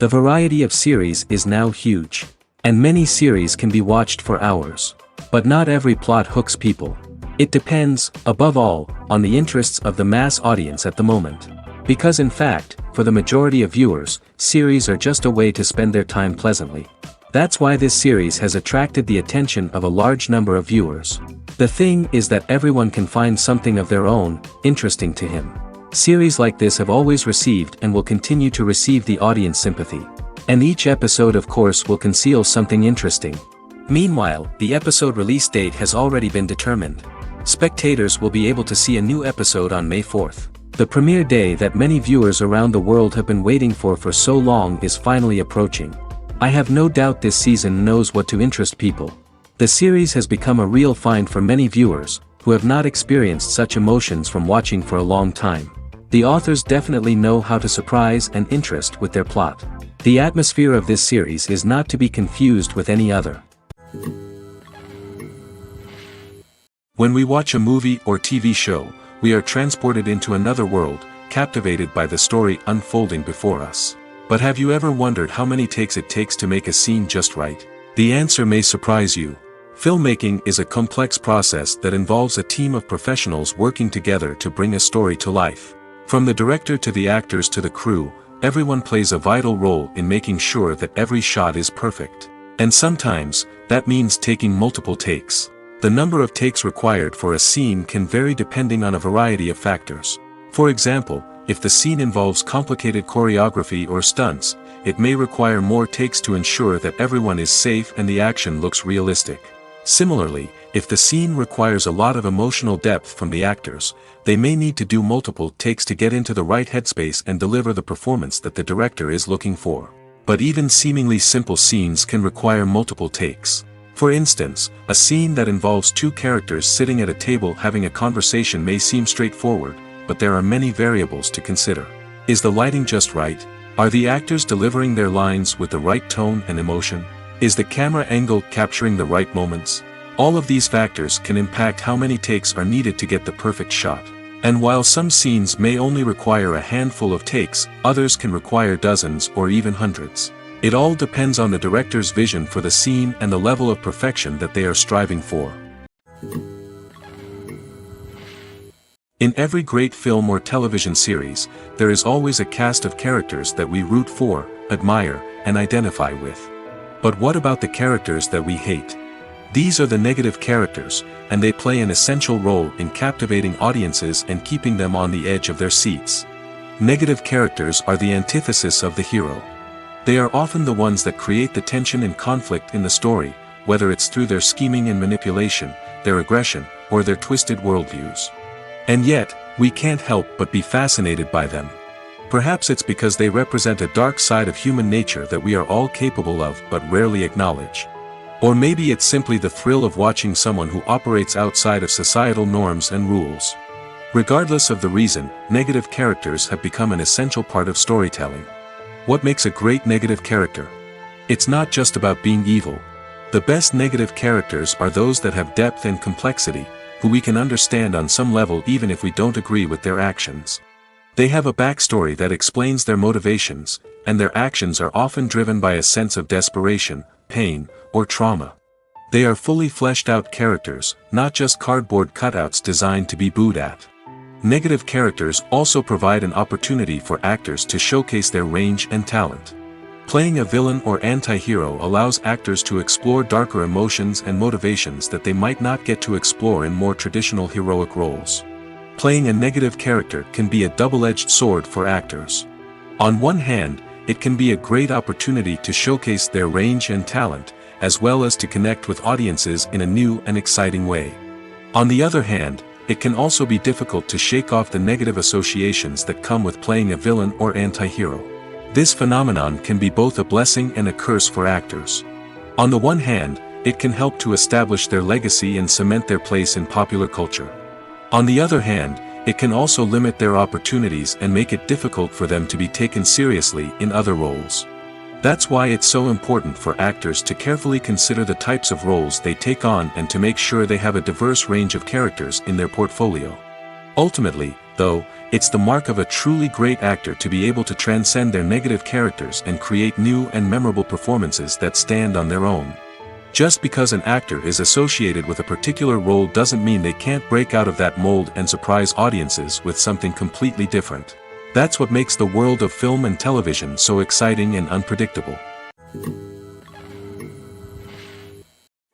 The variety of series is now huge. And many series can be watched for hours. But not every plot hooks people. It depends, above all, on the interests of the mass audience at the moment. Because in fact, for the majority of viewers, series are just a way to spend their time pleasantly. That's why this series has attracted the attention of a large number of viewers. The thing is that everyone can find something of their own, interesting to him. Series like this have always received and will continue to receive the audience sympathy. And each episode of course will conceal something interesting. Meanwhile, the episode release date has already been determined. Spectators will be able to see a new episode on May 4th. The premiere day that many viewers around the world have been waiting for so long is finally approaching. I have no doubt this season knows what to interest people. The series has become a real find for many viewers, who have not experienced such emotions from watching for a long time. The authors definitely know how to surprise and interest with their plot. The atmosphere of this series is not to be confused with any other. When we watch a movie or TV show, we are transported into another world, captivated by the story unfolding before us. But have you ever wondered how many takes it takes to make a scene just right? The answer may surprise you. Filmmaking is a complex process that involves a team of professionals working together to bring a story to life. From the director to the actors to the crew, everyone plays a vital role in making sure that every shot is perfect. And sometimes, that means taking multiple takes. The number of takes required for a scene can vary depending on a variety of factors. For example, if the scene involves complicated choreography or stunts, it may require more takes to ensure that everyone is safe and the action looks realistic. Similarly, if the scene requires a lot of emotional depth from the actors, they may need to do multiple takes to get into the right headspace and deliver the performance that the director is looking for. But even seemingly simple scenes can require multiple takes. For instance, a scene that involves two characters sitting at a table having a conversation may seem straightforward, but there are many variables to consider. Is the lighting just right? Are the actors delivering their lines with the right tone and emotion? Is the camera angle capturing the right moments? All of these factors can impact how many takes are needed to get the perfect shot. And while some scenes may only require a handful of takes, others can require dozens or even hundreds. It all depends on the director's vision for the scene and the level of perfection that they are striving for. In every great film or television series, there is always a cast of characters that we root for, admire, and identify with. But what about the characters that we hate? These are the negative characters, and they play an essential role in captivating audiences and keeping them on the edge of their seats. Negative characters are the antithesis of the hero. They are often the ones that create the tension and conflict in the story, whether it's through their scheming and manipulation, their aggression, or their twisted worldviews. And yet, we can't help but be fascinated by them. Perhaps it's because they represent a dark side of human nature that we are all capable of but rarely acknowledge. Or maybe it's simply the thrill of watching someone who operates outside of societal norms and rules. Regardless of the reason, negative characters have become an essential part of storytelling. What makes a great negative character? It's not just about being evil. The best negative characters are those that have depth and complexity, who we can understand on some level even if we don't agree with their actions. They have a backstory that explains their motivations, and their actions are often driven by a sense of desperation, pain, or trauma. They are fully fleshed out characters, not just cardboard cutouts designed to be booed at. Negative characters also provide an opportunity for actors to showcase their range and talent. Playing a villain or anti-hero allows actors to explore darker emotions and motivations that they might not get to explore in more traditional heroic roles. Playing a negative character can be a double-edged sword for actors. On one hand, it can be a great opportunity to showcase their range and talent, as well as to connect with audiences in a new and exciting way. On the other hand, it can also be difficult to shake off the negative associations that come with playing a villain or anti-hero. This phenomenon can be both a blessing and a curse for actors. On the one hand, it can help to establish their legacy and cement their place in popular culture. On the other hand, it can also limit their opportunities and make it difficult for them to be taken seriously in other roles. That's why it's so important for actors to carefully consider the types of roles they take on and to make sure they have a diverse range of characters in their portfolio. Ultimately, though, it's the mark of a truly great actor to be able to transcend their negative characters and create new and memorable performances that stand on their own. Just because an actor is associated with a particular role doesn't mean they can't break out of that mold and surprise audiences with something completely different. That's what makes the world of film and television so exciting and unpredictable.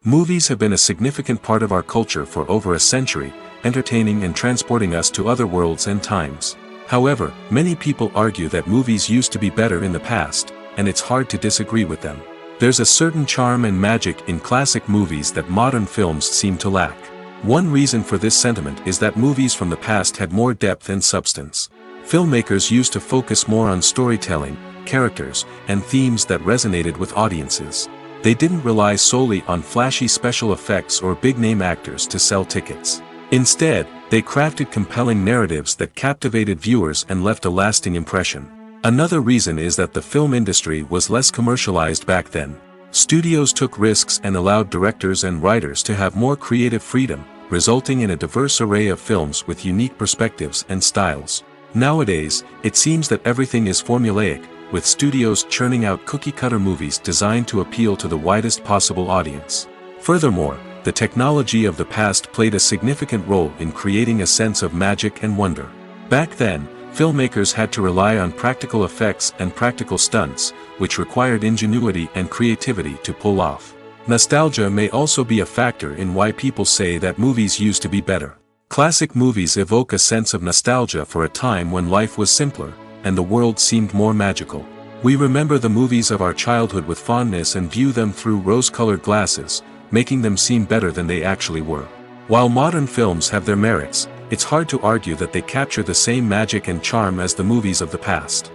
Movies have been a significant part of our culture for over a century, entertaining and transporting us to other worlds and times. However, many people argue that movies used to be better in the past, and it's hard to disagree with them. There's a certain charm and magic in classic movies that modern films seem to lack. One reason for this sentiment is that movies from the past had more depth and substance. Filmmakers used to focus more on storytelling, characters, and themes that resonated with audiences. They didn't rely solely on flashy special effects or big-name actors to sell tickets. Instead, they crafted compelling narratives that captivated viewers and left a lasting impression. Another reason is that the film industry was less commercialized back then. Studios took risks and allowed directors and writers to have more creative freedom, resulting in a diverse array of films with unique perspectives and styles. Nowadays, it seems that everything is formulaic, with studios churning out cookie-cutter movies designed to appeal to the widest possible audience. Furthermore, the technology of the past played a significant role in creating a sense of magic and wonder. Back then, filmmakers had to rely on practical effects and practical stunts, which required ingenuity and creativity to pull off. Nostalgia may also be a factor in why people say that movies used to be better. Classic movies evoke a sense of nostalgia for a time when life was simpler, and the world seemed more magical. We remember the movies of our childhood with fondness and view them through rose-colored glasses, making them seem better than they actually were. While modern films have their merits, it's hard to argue that they capture the same magic and charm as the movies of the past.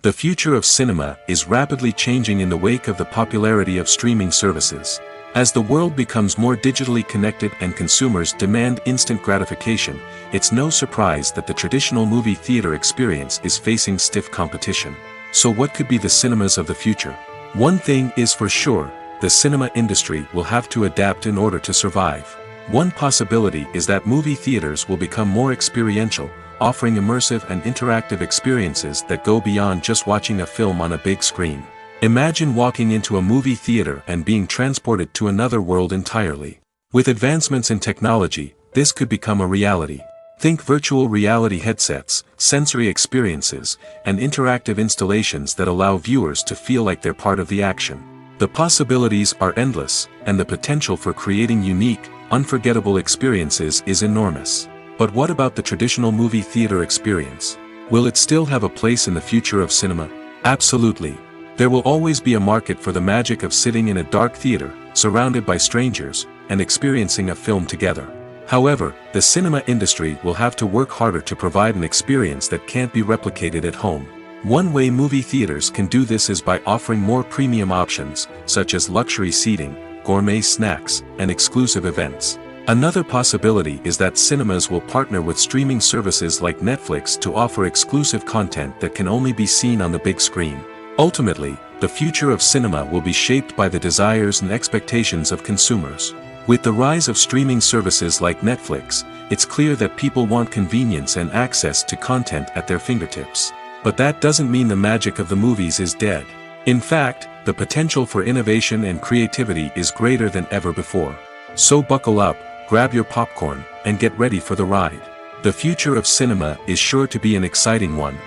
The future of cinema is rapidly changing in the wake of the popularity of streaming services. As the world becomes more digitally connected and consumers demand instant gratification, it's no surprise that the traditional movie theater experience is facing stiff competition. So what could be the cinemas of the future? One thing is for sure, the cinema industry will have to adapt in order to survive. One possibility is that movie theaters will become more experiential, offering immersive and interactive experiences that go beyond just watching a film on a big screen. Imagine walking into a movie theater and being transported to another world entirely. With advancements in technology, this could become a reality. Think virtual reality headsets, sensory experiences, and interactive installations that allow viewers to feel like they're part of the action. The possibilities are endless, and the potential for creating unique, unforgettable experiences is enormous. But what about the traditional movie theater experience? Will it still have a place in the future of cinema? Absolutely. There will always be a market for the magic of sitting in a dark theater, surrounded by strangers, and experiencing a film together. However, the cinema industry will have to work harder to provide an experience that can't be replicated at home. One way movie theaters can do this is by offering more premium options, such as luxury seating, gourmet snacks, and exclusive events. Another possibility is that cinemas will partner with streaming services like Netflix to offer exclusive content that can only be seen on the big screen. Ultimately, the future of cinema will be shaped by the desires and expectations of consumers. With the rise of streaming services like Netflix, it's clear that people want convenience and access to content at their fingertips. But that doesn't mean the magic of the movies is dead. In fact, the potential for innovation and creativity is greater than ever before. So buckle up, grab your popcorn, and get ready for the ride. The future of cinema is sure to be an exciting one.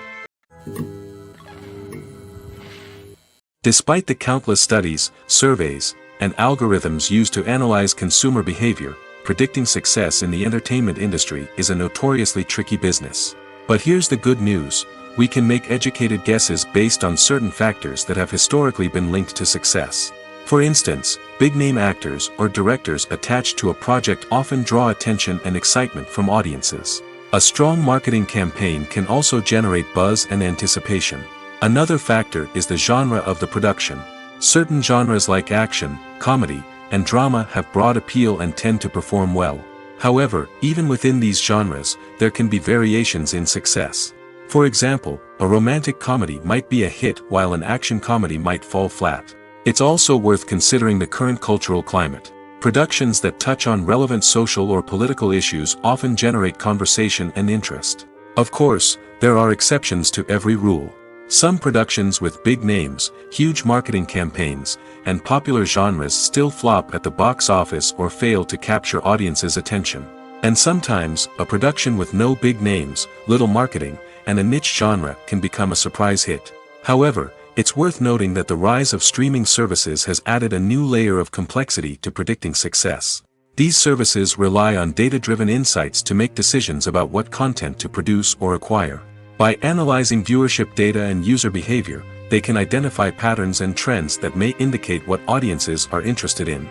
Despite the countless studies, surveys, and algorithms used to analyze consumer behavior, predicting success in the entertainment industry is a notoriously tricky business. But here's the good news: we can make educated guesses based on certain factors that have historically been linked to success. For instance, big-name actors or directors attached to a project often draw attention and excitement from audiences. A strong marketing campaign can also generate buzz and anticipation. Another factor is the genre of the production. Certain genres like action, comedy, and drama have broad appeal and tend to perform well. However, even within these genres, there can be variations in success. For example, a romantic comedy might be a hit while an action comedy might fall flat. It's also worth considering the current cultural climate. Productions that touch on relevant social or political issues often generate conversation and interest. Of course, there are exceptions to every rule. Some productions with big names, huge marketing campaigns, and popular genres still flop at the box office or fail to capture audiences' attention. And sometimes, a production with no big names, little marketing, and a niche genre can become a surprise hit. However, it's worth noting that the rise of streaming services has added a new layer of complexity to predicting success. These services rely on data-driven insights to make decisions about what content to produce or acquire. By analyzing viewership data and user behavior, they can identify patterns and trends that may indicate what audiences are interested in.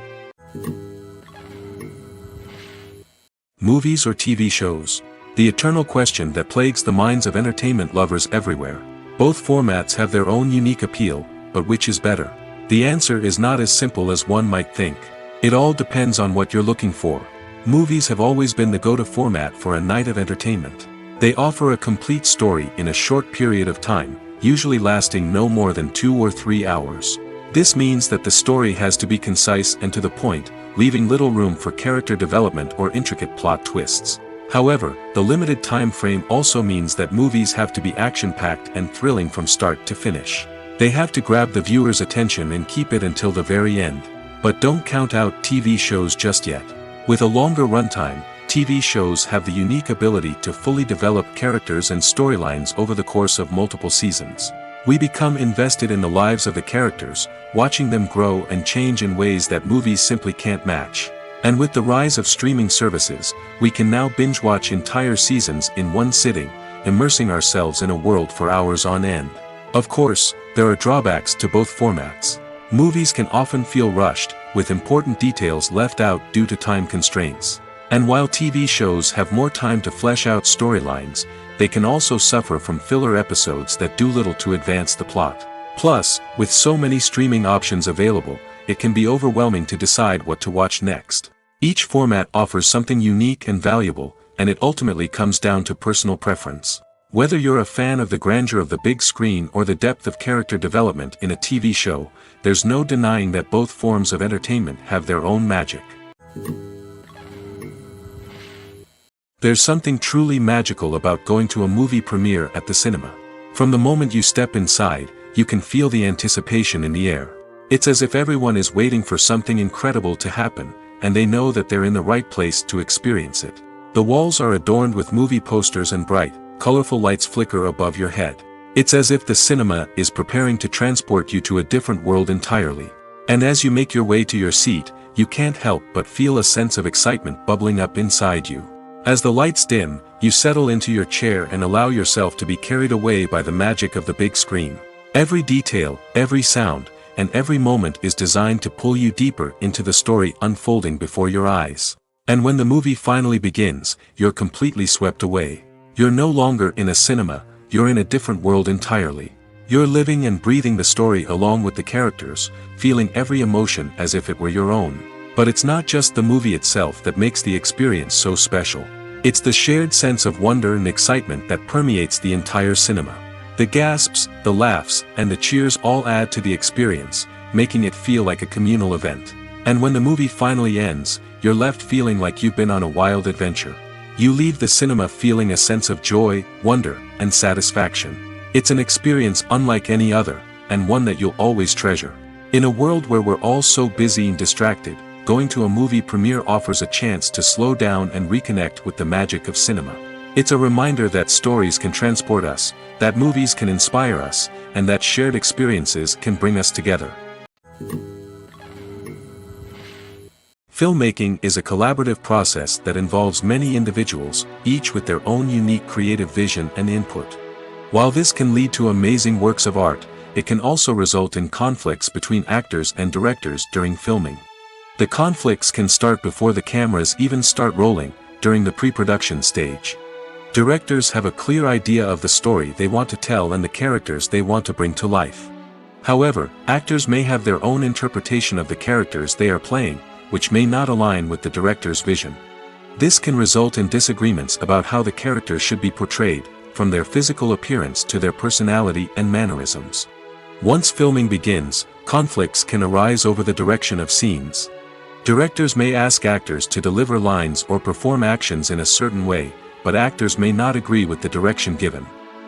Movies or TV shows? The eternal question that plagues the minds of entertainment lovers everywhere. Both formats have their own unique appeal, but which is better? The answer is not as simple as one might think. It all depends on what you're looking for. Movies have always been the go-to format for a night of entertainment. They offer a complete story in a short period of time, usually lasting no more than 2 or 3 hours. This means that the story has to be concise and to the point, leaving little room for character development or intricate plot twists. However, the limited time frame also means that movies have to be action-packed and thrilling from start to finish. They have to grab the viewer's attention and keep it until the very end. But don't count out TV shows just yet. With a longer runtime, TV shows have the unique ability to fully develop characters and storylines over the course of multiple seasons. We become invested in the lives of the characters, watching them grow and change in ways that movies simply can't match. And with the rise of streaming services, we can now binge-watch entire seasons in one sitting, immersing ourselves in a world for hours on end. Of course, there are drawbacks to both formats. Movies can often feel rushed, with important details left out due to time constraints. And while TV shows have more time to flesh out storylines, they can also suffer from filler episodes that do little to advance the plot. Plus, with so many streaming options available, it can be overwhelming to decide what to watch next. Each format offers something unique and valuable, and it ultimately comes down to personal preference. Whether you're a fan of the grandeur of the big screen or the depth of character development in a TV show, there's no denying that both forms of entertainment have their own magic. There's something truly magical about going to a movie premiere at the cinema. From the moment you step inside, you can feel the anticipation in the air. It's as if everyone is waiting for something incredible to happen, and they know that they're in the right place to experience it. The walls are adorned with movie posters and bright, colorful lights flicker above your head. It's as if the cinema is preparing to transport you to a different world entirely. And as you make your way to your seat, you can't help but feel a sense of excitement bubbling up inside you. As the lights dim, you settle into your chair and allow yourself to be carried away by the magic of the big screen. Every detail, every sound, and every moment is designed to pull you deeper into the story unfolding before your eyes. And when the movie finally begins, you're completely swept away. You're no longer in a cinema, you're in a different world entirely. You're living and breathing the story along with the characters, feeling every emotion as if it were your own. But it's not just the movie itself that makes the experience so special. It's the shared sense of wonder and excitement that permeates the entire cinema. The gasps, the laughs, and the cheers all add to the experience, making it feel like a communal event. And when the movie finally ends, you're left feeling like you've been on a wild adventure. You leave the cinema feeling a sense of joy, wonder, and satisfaction. It's an experience unlike any other, and one that you'll always treasure. In a world where we're all so busy and distracted, going to a movie premiere offers a chance to slow down and reconnect with the magic of cinema. It's a reminder that stories can transport us, that movies can inspire us, and that shared experiences can bring us together. Filmmaking is a collaborative process that involves many individuals, each with their own unique creative vision and input. While this can lead to amazing works of art, it can also result in conflicts between actors and directors during filming. The conflicts can start before the cameras even start rolling, during the pre-production stage. Directors have a clear idea of the story they want to tell and the characters they want to bring to life. However, actors may have their own interpretation of the characters they are playing, which may not align with the director's vision. This can result in disagreements about how the characters should be portrayed, from their physical appearance to their personality and mannerisms. Once filming begins, conflicts can arise over the direction of scenes. Directors may ask actors to deliver lines or perform actions in a certain way, but actors may not agree with the direction given.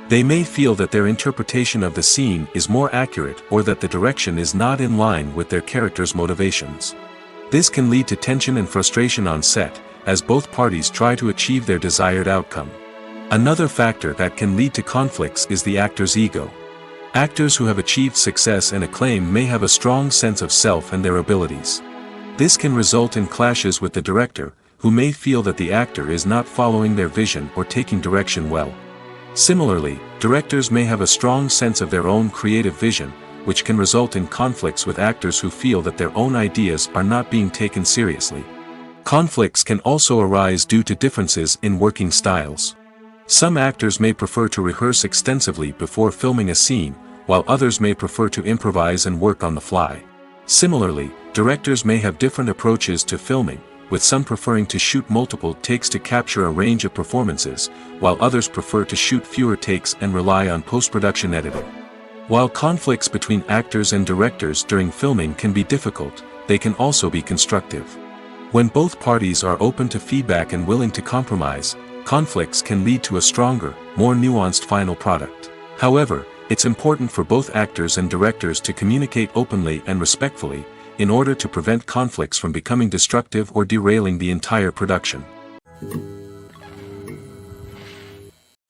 They may feel that their interpretation of the scene is more accurate or that the direction is not in line with their character's motivations. This can lead to tension and frustration on set, as both parties try to achieve their desired outcome. Another factor that can lead to conflicts is the actor's ego. Actors who have achieved success and acclaim may have a strong sense of self and their abilities. This can result in clashes with the director, who may feel that the actor is not following their vision or taking direction well. Similarly, directors may have a strong sense of their own creative vision, which can result in conflicts with actors who feel that their own ideas are not being taken seriously. Conflicts can also arise due to differences in working styles. Some actors may prefer to rehearse extensively before filming a scene, while others may prefer to improvise and work on the fly. Similarly, directors may have different approaches to filming, with some preferring to shoot multiple takes to capture a range of performances, while others prefer to shoot fewer takes and rely on post-production editing. While conflicts between actors and directors during filming can be difficult, they can also be constructive. When both parties are open to feedback and willing to compromise, conflicts can lead to a stronger, more nuanced final product. However, it's important for both actors and directors to communicate openly and respectfully, in order to prevent conflicts from becoming destructive or derailing the entire production.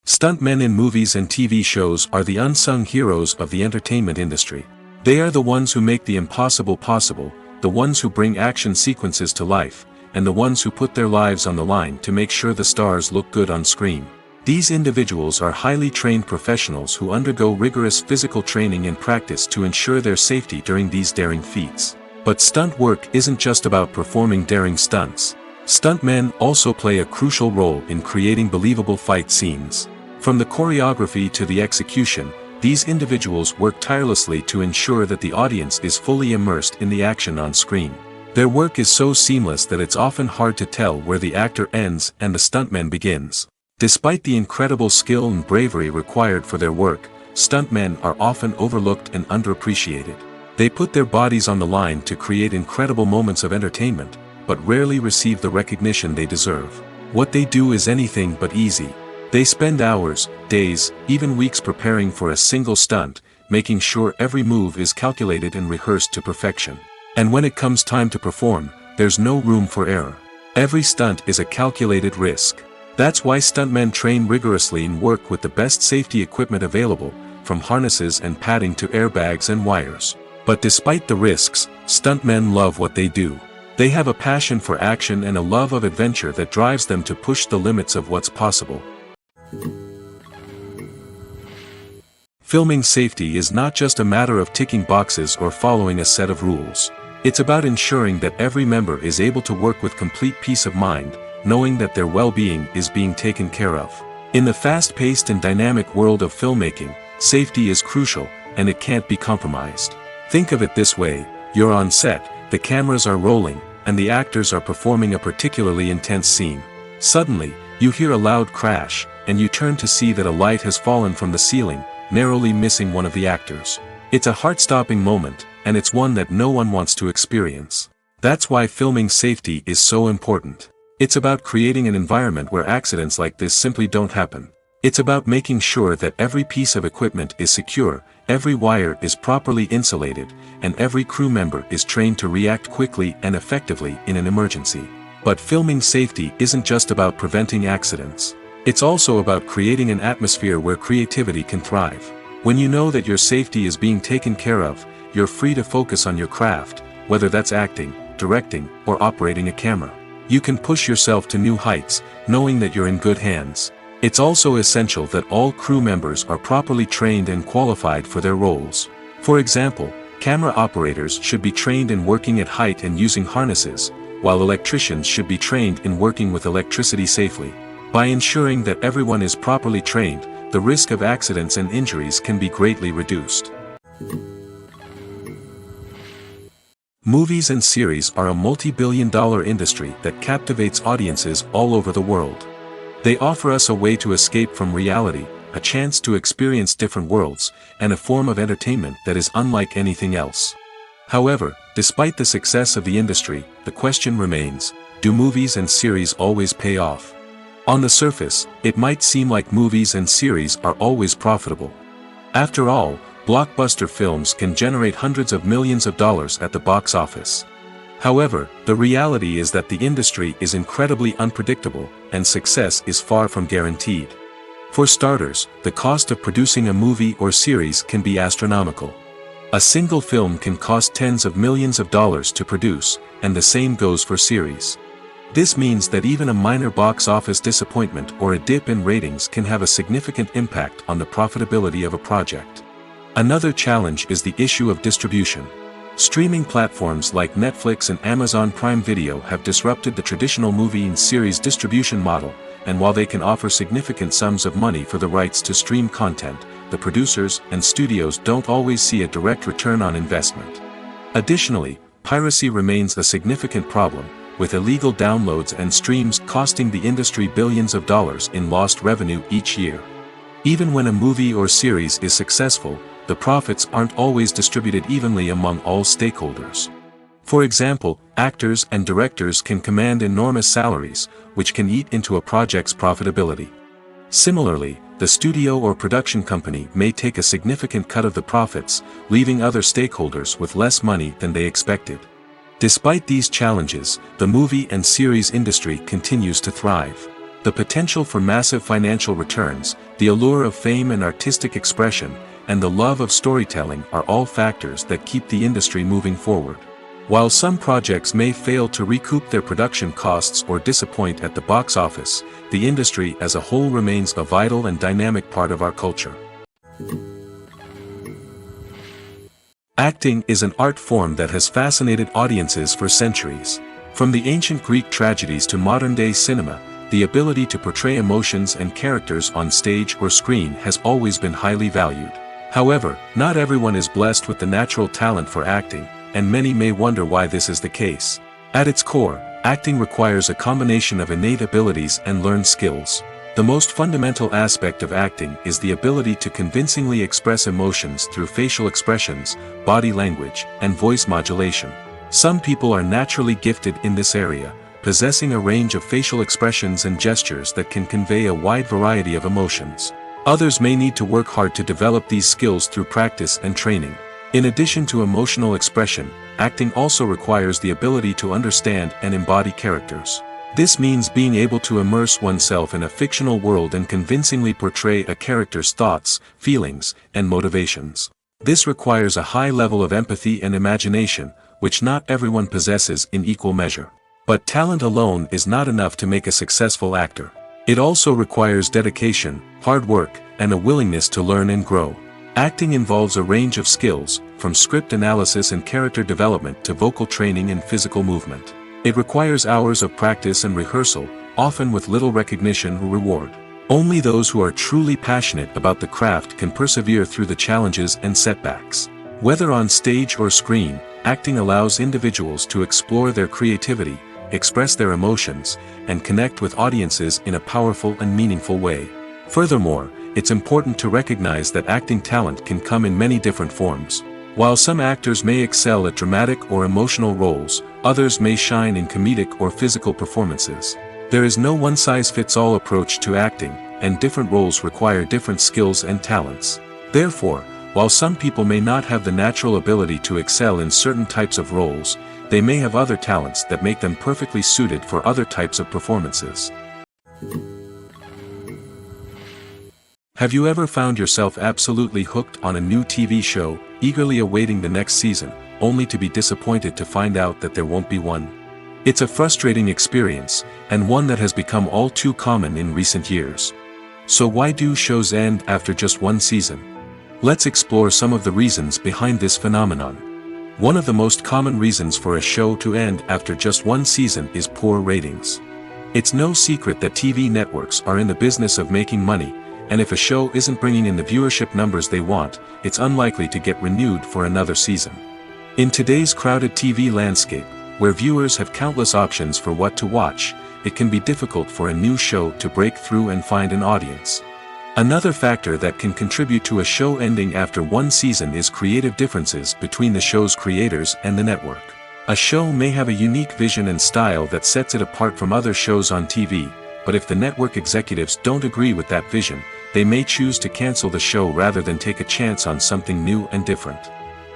Stuntmen in movies and TV shows are the unsung heroes of the entertainment industry. They are the ones who make the impossible possible, the ones who bring action sequences to life, and the ones who put their lives on the line to make sure the stars look good on screen. These individuals are highly trained professionals who undergo rigorous physical training and practice to ensure their safety during these daring feats. But stunt work isn't just about performing daring stunts. Stuntmen also play a crucial role in creating believable fight scenes. From the choreography to the execution, these individuals work tirelessly to ensure that the audience is fully immersed in the action on screen. Their work is so seamless that it's often hard to tell where the actor ends and the stuntman begins. Despite the incredible skill and bravery required for their work, stuntmen are often overlooked and underappreciated. They put their bodies on the line to create incredible moments of entertainment, but rarely receive the recognition they deserve. What they do is anything but easy. They spend hours, days, even weeks preparing for a single stunt, making sure every move is calculated and rehearsed to perfection. And when it comes time to perform, there's no room for error. Every stunt is a calculated risk. That's why stuntmen train rigorously and work with the best safety equipment available, from harnesses and padding to airbags and wires. But despite the risks, stuntmen love what they do. They have a passion for action and a love of adventure that drives them to push the limits of what's possible. Filming safety is not just a matter of ticking boxes or following a set of rules. It's about ensuring that every member is able to work with complete peace of mind, knowing that their well-being is being taken care of. In the fast-paced and dynamic world of filmmaking, safety is crucial, and it can't be compromised. Think of it this way: you're on set, the cameras are rolling, and the actors are performing a particularly intense scene. Suddenly, you hear a loud crash, and you turn to see that a light has fallen from the ceiling, narrowly missing one of the actors. It's a heart-stopping moment, and it's one that no one wants to experience. That's why filming safety is so important. It's about creating an environment where accidents like this simply don't happen. It's about making sure that every piece of equipment is secure, every wire is properly insulated, and every crew member is trained to react quickly and effectively in an emergency. But filming safety isn't just about preventing accidents. It's also about creating an atmosphere where creativity can thrive. When you know that your safety is being taken care of, you're free to focus on your craft, whether that's acting, directing, or operating a camera. You can push yourself to new heights, knowing that you're in good hands. It's also essential that all crew members are properly trained and qualified for their roles. For example, camera operators should be trained in working at height and using harnesses, while electricians should be trained in working with electricity safely. By ensuring that everyone is properly trained, the risk of accidents and injuries can be greatly reduced. Movies and series are a multi-billion-dollar industry that captivates audiences all over the world. They offer us a way to escape from reality, a chance to experience different worlds, and a form of entertainment that is unlike anything else. However, despite the success of the industry, the question remains, do movies and series always pay off? On the surface, it might seem like movies and series are always profitable. After all, blockbuster films can generate hundreds of millions of dollars at the box office. However, the reality is that the industry is incredibly unpredictable, and success is far from guaranteed. For starters, the cost of producing a movie or series can be astronomical. A single film can cost tens of millions of dollars to produce, and the same goes for series. This means that even a minor box office disappointment or a dip in ratings can have a significant impact on the profitability of a project. Another challenge is the issue of distribution. Streaming platforms like Netflix and Amazon Prime Video have disrupted the traditional movie and series distribution model, and while they can offer significant sums of money for the rights to stream content, the producers and studios don't always see a direct return on investment. Additionally, piracy remains a significant problem, with illegal downloads and streams costing the industry billions of dollars in lost revenue each year. Even when a movie or series is successful, the profits aren't always distributed evenly among all stakeholders. For example, actors and directors can command enormous salaries, which can eat into a project's profitability. Similarly, the studio or production company may take a significant cut of the profits, leaving other stakeholders with less money than they expected. Despite these challenges, the movie and series industry continues to thrive. The potential for massive financial returns, the allure of fame and artistic expression, and the love of storytelling are all factors that keep the industry moving forward. While some projects may fail to recoup their production costs or disappoint at the box office, the industry as a whole remains a vital and dynamic part of our culture. Acting is an art form that has fascinated audiences for centuries. From the ancient Greek tragedies to modern-day cinema, the ability to portray emotions and characters on stage or screen has always been highly valued. However, not everyone is blessed with the natural talent for acting, and many may wonder why this is the case. At its core, acting requires a combination of innate abilities and learned skills. The most fundamental aspect of acting is the ability to convincingly express emotions through facial expressions, body language, and voice modulation. Some people are naturally gifted in this area, possessing a range of facial expressions and gestures that can convey a wide variety of emotions. Others may need to work hard to develop these skills through practice and training. In addition to emotional expression, acting also requires the ability to understand and embody characters. This means being able to immerse oneself in a fictional world and convincingly portray a character's thoughts, feelings, and motivations. This requires a high level of empathy and imagination, which not everyone possesses in equal measure. But talent alone is not enough to make a successful actor. It also requires dedication, hard work, and a willingness to learn and grow. Acting involves a range of skills, from script analysis and character development to vocal training and physical movement. It requires hours of practice and rehearsal, often with little recognition or reward. Only those who are truly passionate about the craft can persevere through the challenges and setbacks. Whether on stage or screen, acting allows individuals to explore their creativity, express their emotions, and connect with audiences in a powerful and meaningful way. Furthermore, it's important to recognize that acting talent can come in many different forms. While some actors may excel at dramatic or emotional roles, others may shine in comedic or physical performances. There is no one-size-fits-all approach to acting, and different roles require different skills and talents. Therefore, while some people may not have the natural ability to excel in certain types of roles, they may have other talents that make them perfectly suited for other types of performances. Have you ever found yourself absolutely hooked on a new TV show, eagerly awaiting the next season, only to be disappointed to find out that there won't be one? It's a frustrating experience, and one that has become all too common in recent years. So why do shows end after just one season? Let's explore some of the reasons behind this phenomenon. One of the most common reasons for a show to end after just one season is poor ratings. It's no secret that TV networks are in the business of making money, and if a show isn't bringing in the viewership numbers they want, it's unlikely to get renewed for another season. In today's crowded TV landscape, where viewers have countless options for what to watch, it can be difficult for a new show to break through and find an audience. Another factor that can contribute to a show ending after one season is creative differences between the show's creators and the network. A show may have a unique vision and style that sets it apart from other shows on TV, but if the network executives don't agree with that vision, they may choose to cancel the show rather than take a chance on something new and different.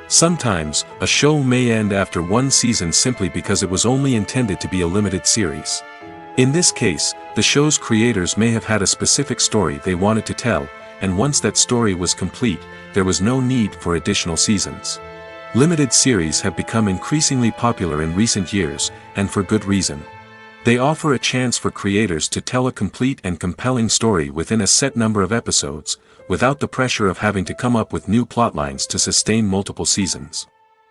Sometimes, a show may end after one season simply because it was only intended to be a limited series. In this case, the show's creators may have had a specific story they wanted to tell, and once that story was complete, there was no need for additional seasons. Limited series have become increasingly popular in recent years, and for good reason. They offer a chance for creators to tell a complete and compelling story within a set number of episodes, without the pressure of having to come up with new plotlines to sustain multiple seasons.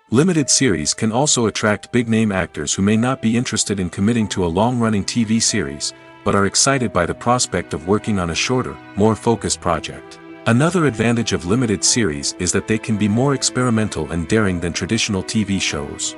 Limited series can also attract big-name actors who may not be interested in committing to a long-running TV series, but are excited by the prospect of working on a shorter, more focused project. Another advantage of limited series is that they can be more experimental and daring than traditional TV shows.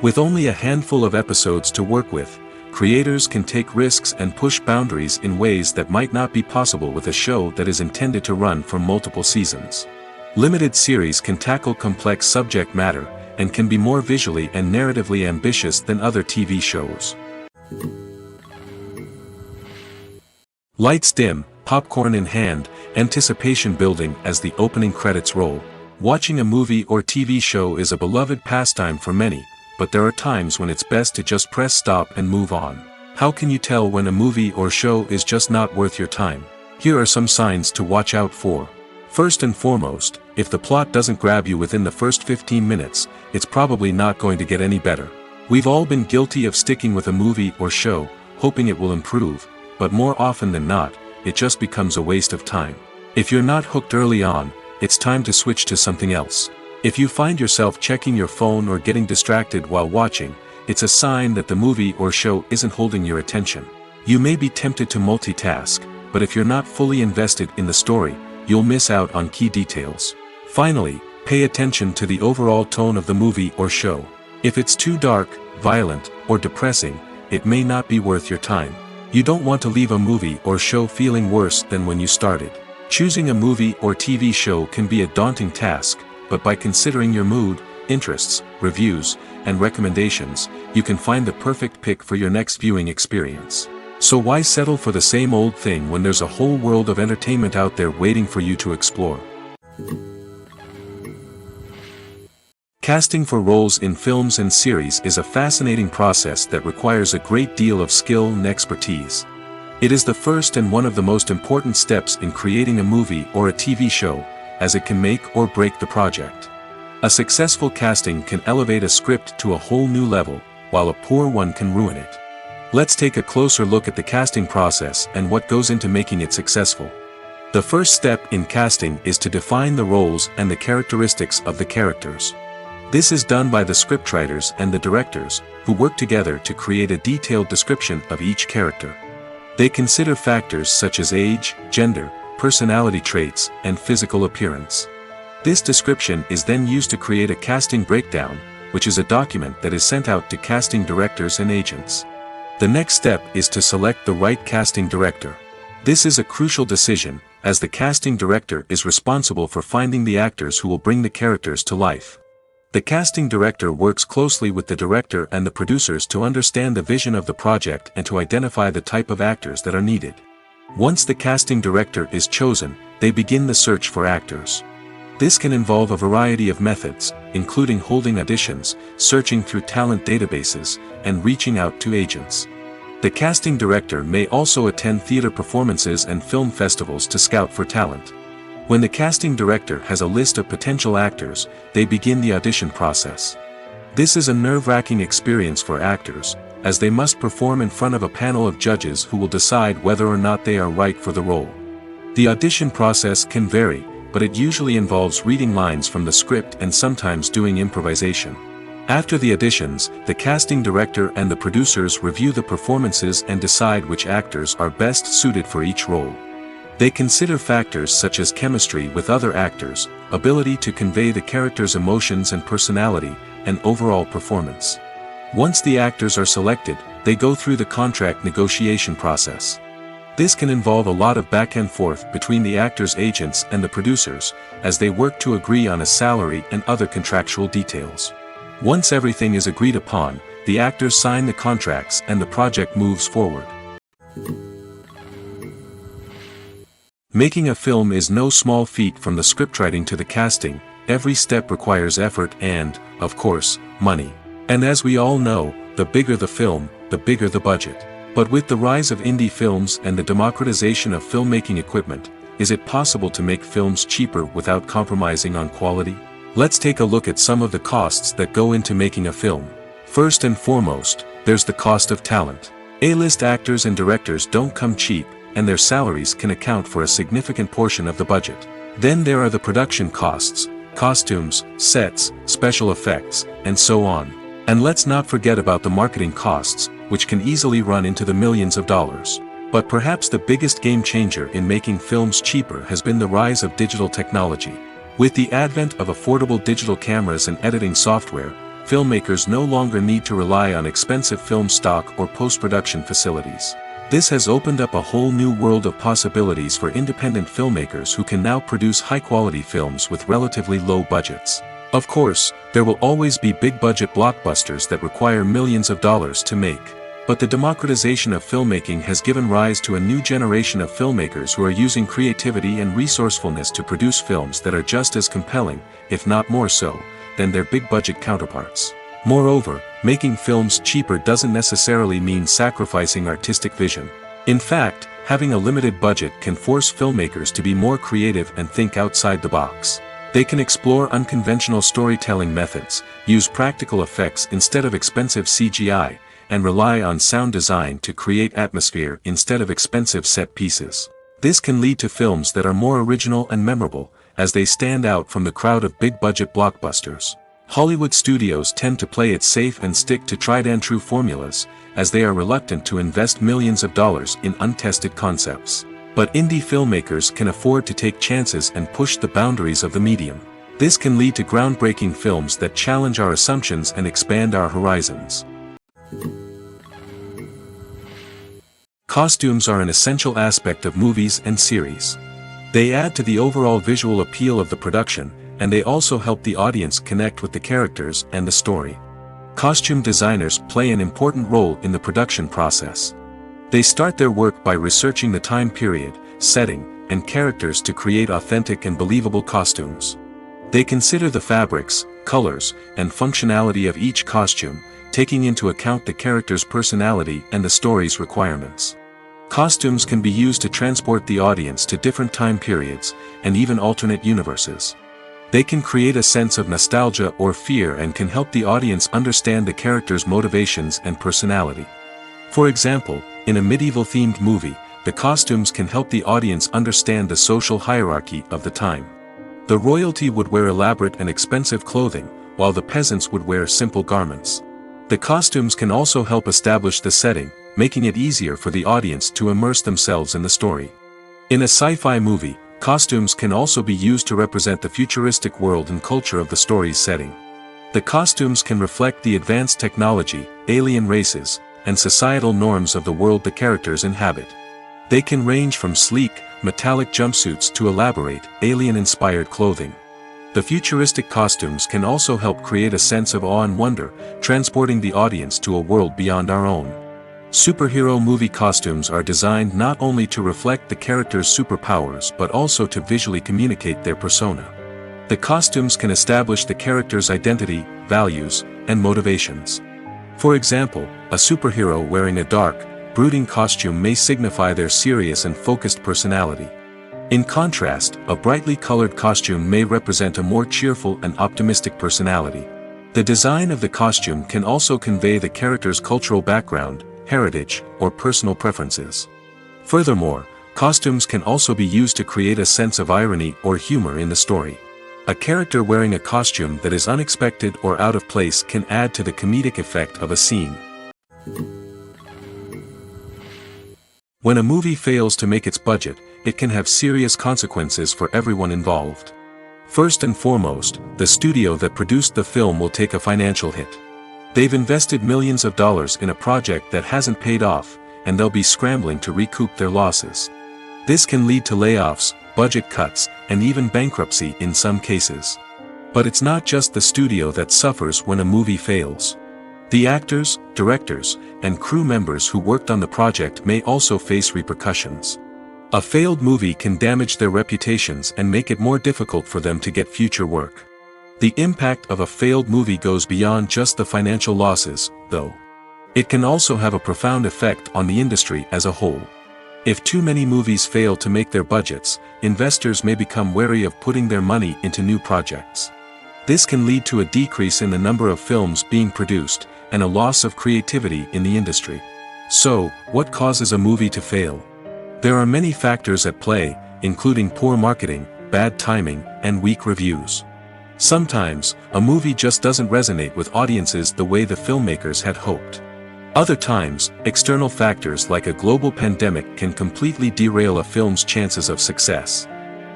With only a handful of episodes to work with, creators can take risks and push boundaries in ways that might not be possible with a show that is intended to run for multiple seasons. Limited series can tackle complex subject matter, and can be more visually and narratively ambitious than other TV shows. Lights dim, popcorn in hand, anticipation building as the opening credits roll. Watching a movie or TV show is a beloved pastime for many, but there are times when it's best to just press stop and move on. How can you tell when a movie or show is just not worth your time? Here are some signs to watch out for. First and foremost, if the plot doesn't grab you within the first 15 minutes, it's probably not going to get any better. We've all been guilty of sticking with a movie or show, hoping it will improve, but more often than not, it just becomes a waste of time. If you're not hooked early on, it's time to switch to something else. If you find yourself checking your phone or getting distracted while watching, it's a sign that the movie or show isn't holding your attention. You may be tempted to multitask, but if you're not fully invested in the story, you'll miss out on key details. Finally, pay attention to the overall tone of the movie or show. If it's too dark, violent, or depressing, it may not be worth your time. You don't want to leave a movie or show feeling worse than when you started. Choosing a movie or TV show can be a daunting task, but by considering your mood, interests, reviews, and recommendations, you can find the perfect pick for your next viewing experience. So why settle for the same old thing when there's a whole world of entertainment out there waiting for you to explore? Casting for roles in films and series is a fascinating process that requires a great deal of skill and expertise. It is the first and one of the most important steps in creating a movie or a TV show, as it can make or break the project. A successful casting can elevate a script to a whole new level, while a poor one can ruin it. Let's take a closer look at the casting process and what goes into making it successful. The first step in casting is to define the roles and the characteristics of the characters. This is done by the scriptwriters and the directors, who work together to create a detailed description of each character. They consider factors such as age, gender, personality traits, and physical appearance. This description is then used to create a casting breakdown, which is a document that is sent out to casting directors and agents. The next step is to select the right casting director. This is a crucial decision, as the casting director is responsible for finding the actors who will bring the characters to life. The casting director works closely with the director and the producers to understand the vision of the project and to identify the type of actors that are needed. Once the casting director is chosen, they begin the search for actors. This can involve a variety of methods, including holding auditions, searching through talent databases, and reaching out to agents. The casting director may also attend theater performances and film festivals to scout for talent. When the casting director has a list of potential actors, they begin the audition process. This is a nerve-wracking experience for actors, as they must perform in front of a panel of judges who will decide whether or not they are right for the role. The audition process can vary, but it usually involves reading lines from the script and sometimes doing improvisation. After the auditions, the casting director and the producers review the performances and decide which actors are best suited for each role. They consider factors such as chemistry with other actors, ability to convey the character's emotions and personality, and overall performance. Once the actors are selected, they go through the contract negotiation process. This can involve a lot of back and forth between the actors' agents and the producers, as they work to agree on a salary and other contractual details. Once everything is agreed upon, the actors sign the contracts and the project moves forward. Making a film is no small feat. From the scriptwriting to the casting, every step requires effort and, of course, money. And as we all know, the bigger the film, the bigger the budget. But with the rise of indie films and the democratization of filmmaking equipment, is it possible to make films cheaper without compromising on quality? Let's take a look at some of the costs that go into making a film. First and foremost, there's the cost of talent. A-list actors and directors don't come cheap, and their salaries can account for a significant portion of the budget. Then there are the production costs, costumes, sets, special effects, and so on. And let's not forget about the marketing costs, which can easily run into the millions of dollars. But perhaps the biggest game changer in making films cheaper has been the rise of digital technology. With the advent of affordable digital cameras and editing software, filmmakers no longer need to rely on expensive film stock or post-production facilities. This has opened up a whole new world of possibilities for independent filmmakers who can now produce high-quality films with relatively low budgets. Of course, there will always be big-budget blockbusters that require millions of dollars to make. But the democratization of filmmaking has given rise to a new generation of filmmakers who are using creativity and resourcefulness to produce films that are just as compelling, if not more so, than their big-budget counterparts. Moreover, making films cheaper doesn't necessarily mean sacrificing artistic vision. In fact, having a limited budget can force filmmakers to be more creative and think outside the box. They can explore unconventional storytelling methods, use practical effects instead of expensive CGI, and rely on sound design to create atmosphere instead of expensive set pieces. This can lead to films that are more original and memorable, as they stand out from the crowd of big-budget blockbusters. Hollywood studios tend to play it safe and stick to tried-and-true formulas, as they are reluctant to invest millions of dollars in untested concepts. But indie filmmakers can afford to take chances and push the boundaries of the medium. This can lead to groundbreaking films that challenge our assumptions and expand our horizons. Costumes are an essential aspect of movies and series. They add to the overall visual appeal of the production, and they also help the audience connect with the characters and the story. Costume designers play an important role in the production process. They start their work by researching the time period, setting, and characters to create authentic and believable costumes. They consider the fabrics, colors, and functionality of each costume, taking into account the character's personality and the story's requirements. Costumes can be used to transport the audience to different time periods, and even alternate universes. They can create a sense of nostalgia or fear and can help the audience understand the character's motivations and personality. For example, in a medieval-themed movie, the costumes can help the audience understand the social hierarchy of the time. The royalty would wear elaborate and expensive clothing, while the peasants would wear simple garments. The costumes can also help establish the setting, making it easier for the audience to immerse themselves in the story. In a sci-fi movie, costumes can also be used to represent the futuristic world and culture of the story's setting. The costumes can reflect the advanced technology, alien races, and societal norms of the world the characters inhabit. They can range from sleek, metallic jumpsuits to elaborate, alien-inspired clothing. The futuristic costumes can also help create a sense of awe and wonder, transporting the audience to a world beyond our own. Superhero movie costumes are designed not only to reflect the character's superpowers but also to visually communicate their persona. The costumes can establish the character's identity, values, and motivations. For example, a superhero wearing a dark, brooding costume may signify their serious and focused personality. In contrast, a brightly colored costume may represent a more cheerful and optimistic personality. The design of the costume can also convey the character's cultural background, heritage, or personal preferences. Furthermore, costumes can also be used to create a sense of irony or humor in the story. A character wearing a costume that is unexpected or out of place can add to the comedic effect of a scene. When a movie fails to make its budget, it can have serious consequences for everyone involved. First and foremost, the studio that produced the film will take a financial hit. They've invested millions of dollars in a project that hasn't paid off, and they'll be scrambling to recoup their losses. This can lead to layoffs, budget cuts, and even bankruptcy in some cases. But it's not just the studio that suffers when a movie fails. The actors, directors, and crew members who worked on the project may also face repercussions. A failed movie can damage their reputations and make it more difficult for them to get future work. The impact of a failed movie goes beyond just the financial losses, though. It can also have a profound effect on the industry as a whole. If too many movies fail to make their budgets, investors may become wary of putting their money into new projects. This can lead to a decrease in the number of films being produced, and a loss of creativity in the industry. So, what causes a movie to fail? There are many factors at play, including poor marketing, bad timing, and weak reviews. Sometimes, a movie just doesn't resonate with audiences the way the filmmakers had hoped. Other times, external factors like a global pandemic can completely derail a film's chances of success.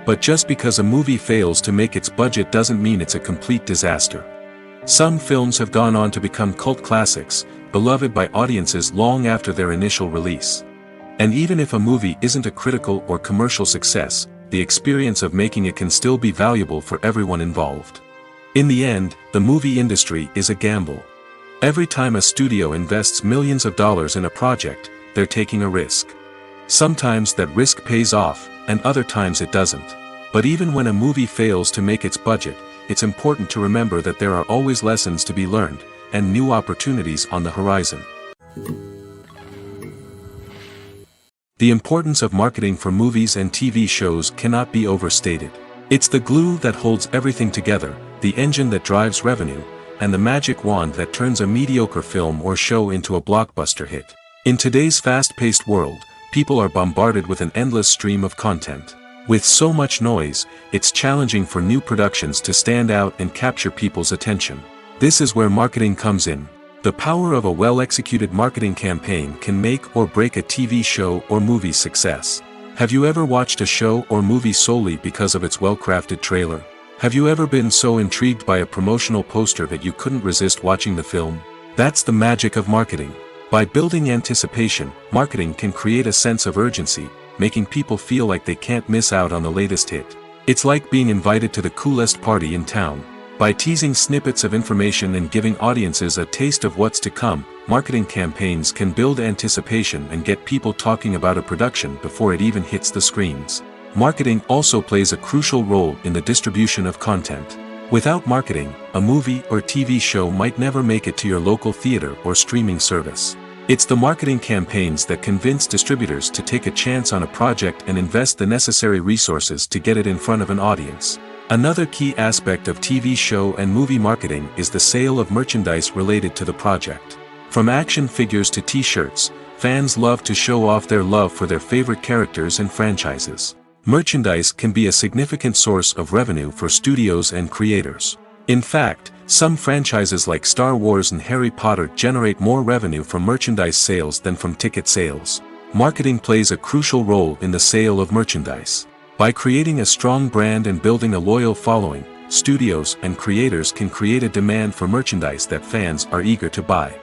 But just because a movie fails to make its budget doesn't mean it's a complete disaster. Some films have gone on to become cult classics, beloved by audiences long after their initial release. And even if a movie isn't a critical or commercial success, the experience of making it can still be valuable for everyone involved. In the end, the movie industry is a gamble. Every time a studio invests millions of dollars in a project, they're taking a risk. Sometimes that risk pays off, and other times it doesn't. But even when a movie fails to make its budget, it's important to remember that there are always lessons to be learned, and new opportunities on the horizon. The importance of marketing for movies and TV shows cannot be overstated. It's the glue that holds everything together, the engine that drives revenue, and the magic wand that turns a mediocre film or show into a blockbuster hit. In today's fast-paced world, people are bombarded with an endless stream of content. With so much noise, it's challenging for new productions to stand out and capture people's attention. This is where marketing comes in. The power of a well-executed marketing campaign can make or break a TV show or movie's success. Have you ever watched a show or movie solely because of its well-crafted trailer? Have you ever been so intrigued by a promotional poster that you couldn't resist watching the film? That's the magic of marketing. By building anticipation, marketing can create a sense of urgency, making people feel like they can't miss out on the latest hit. It's like being invited to the coolest party in town. By teasing snippets of information and giving audiences a taste of what's to come, marketing campaigns can build anticipation and get people talking about a production before it even hits the screens. Marketing also plays a crucial role in the distribution of content. Without marketing, a movie or TV show might never make it to your local theater or streaming service. It's the marketing campaigns that convince distributors to take a chance on a project and invest the necessary resources to get it in front of an audience. Another key aspect of TV show and movie marketing is the sale of merchandise related to the project. From action figures to t-shirts, fans love to show off their love for their favorite characters and franchises. Merchandise can be a significant source of revenue for studios and creators. In fact, some franchises like Star Wars and Harry Potter generate more revenue from merchandise sales than from ticket sales. Marketing plays a crucial role in the sale of merchandise. By creating a strong brand and building a loyal following, studios and creators can create a demand for merchandise that fans are eager to buy.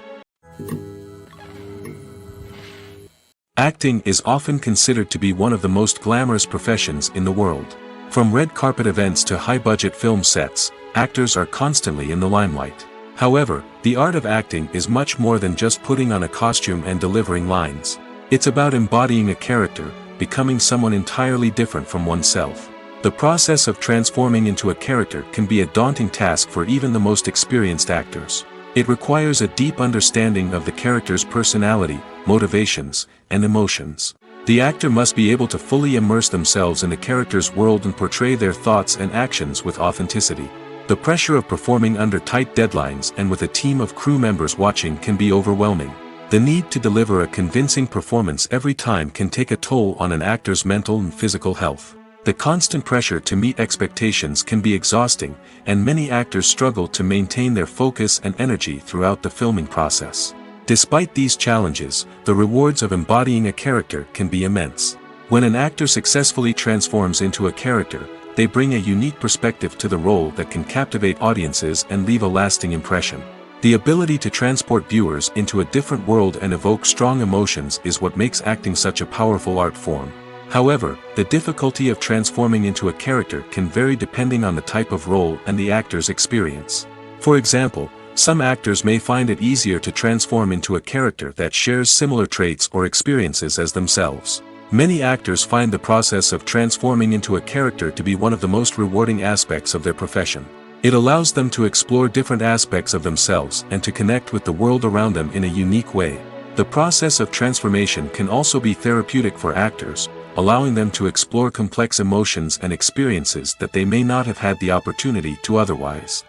Acting is often considered to be one of the most glamorous professions in the world. From red carpet events to high-budget film sets, actors are constantly in the limelight. However, the art of acting is much more than just putting on a costume and delivering lines. It's about embodying a character, becoming someone entirely different from oneself. The process of transforming into a character can be a daunting task for even the most experienced actors. It requires a deep understanding of the character's personality, motivations, and emotions. The actor must be able to fully immerse themselves in the character's world and portray their thoughts and actions with authenticity. The pressure of performing under tight deadlines and with a team of crew members watching can be overwhelming. The need to deliver a convincing performance every time can take a toll on an actor's mental and physical health. The constant pressure to meet expectations can be exhausting, and many actors struggle to maintain their focus and energy throughout the filming process. Despite these challenges, the rewards of embodying a character can be immense. When an actor successfully transforms into a character, they bring a unique perspective to the role that can captivate audiences and leave a lasting impression. The ability to transport viewers into a different world and evoke strong emotions is what makes acting such a powerful art form. However, the difficulty of transforming into a character can vary depending on the type of role and the actor's experience. For example, some actors may find it easier to transform into a character that shares similar traits or experiences as themselves. Many actors find the process of transforming into a character to be one of the most rewarding aspects of their profession. It allows them to explore different aspects of themselves and to connect with the world around them in a unique way. The process of transformation can also be therapeutic for actors, allowing them to explore complex emotions and experiences that they may not have had the opportunity to otherwise.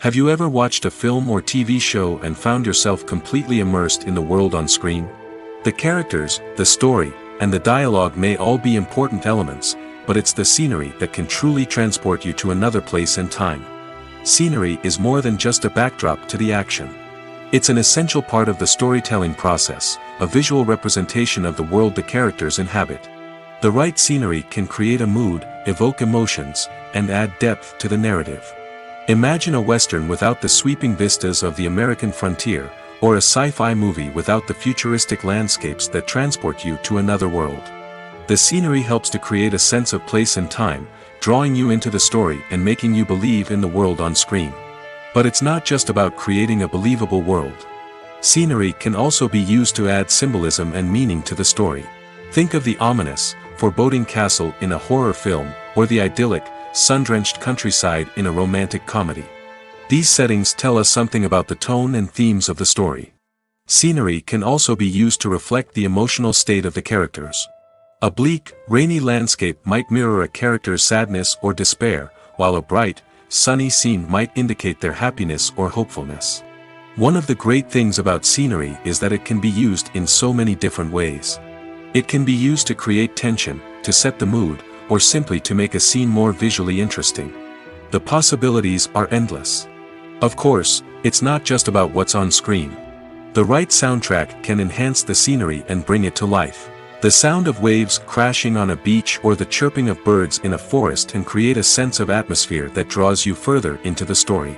Have you ever watched a film or TV show and found yourself completely immersed in the world on screen? The characters, the story, and the dialogue may all be important elements, but it's the scenery that can truly transport you to another place and time. Scenery is more than just a backdrop to the action. It's an essential part of the storytelling process, a visual representation of the world the characters inhabit. The right scenery can create a mood, evoke emotions, and add depth to the narrative. Imagine a Western without the sweeping vistas of the American frontier, or a sci-fi movie without the futuristic landscapes that transport you to another world. The scenery helps to create a sense of place and time, drawing you into the story and making you believe in the world on screen. But it's not just about creating a believable world. Scenery can also be used to add symbolism and meaning to the story. Think of the ominous, foreboding castle in a horror film, or the idyllic, sun-drenched countryside in a romantic comedy. These settings tell us something about the tone and themes of the story. Scenery can also be used to reflect the emotional state of the characters. A bleak, rainy landscape might mirror a character's sadness or despair, while a bright, sunny scene might indicate their happiness or hopefulness. One of the great things about scenery is that it can be used in so many different ways. It can be used to create tension, to set the mood, or simply to make a scene more visually interesting. The possibilities are endless. Of course, it's not just about what's on screen. The right soundtrack can enhance the scenery and bring it to life. The sound of waves crashing on a beach or the chirping of birds in a forest can create a sense of atmosphere that draws you further into the story.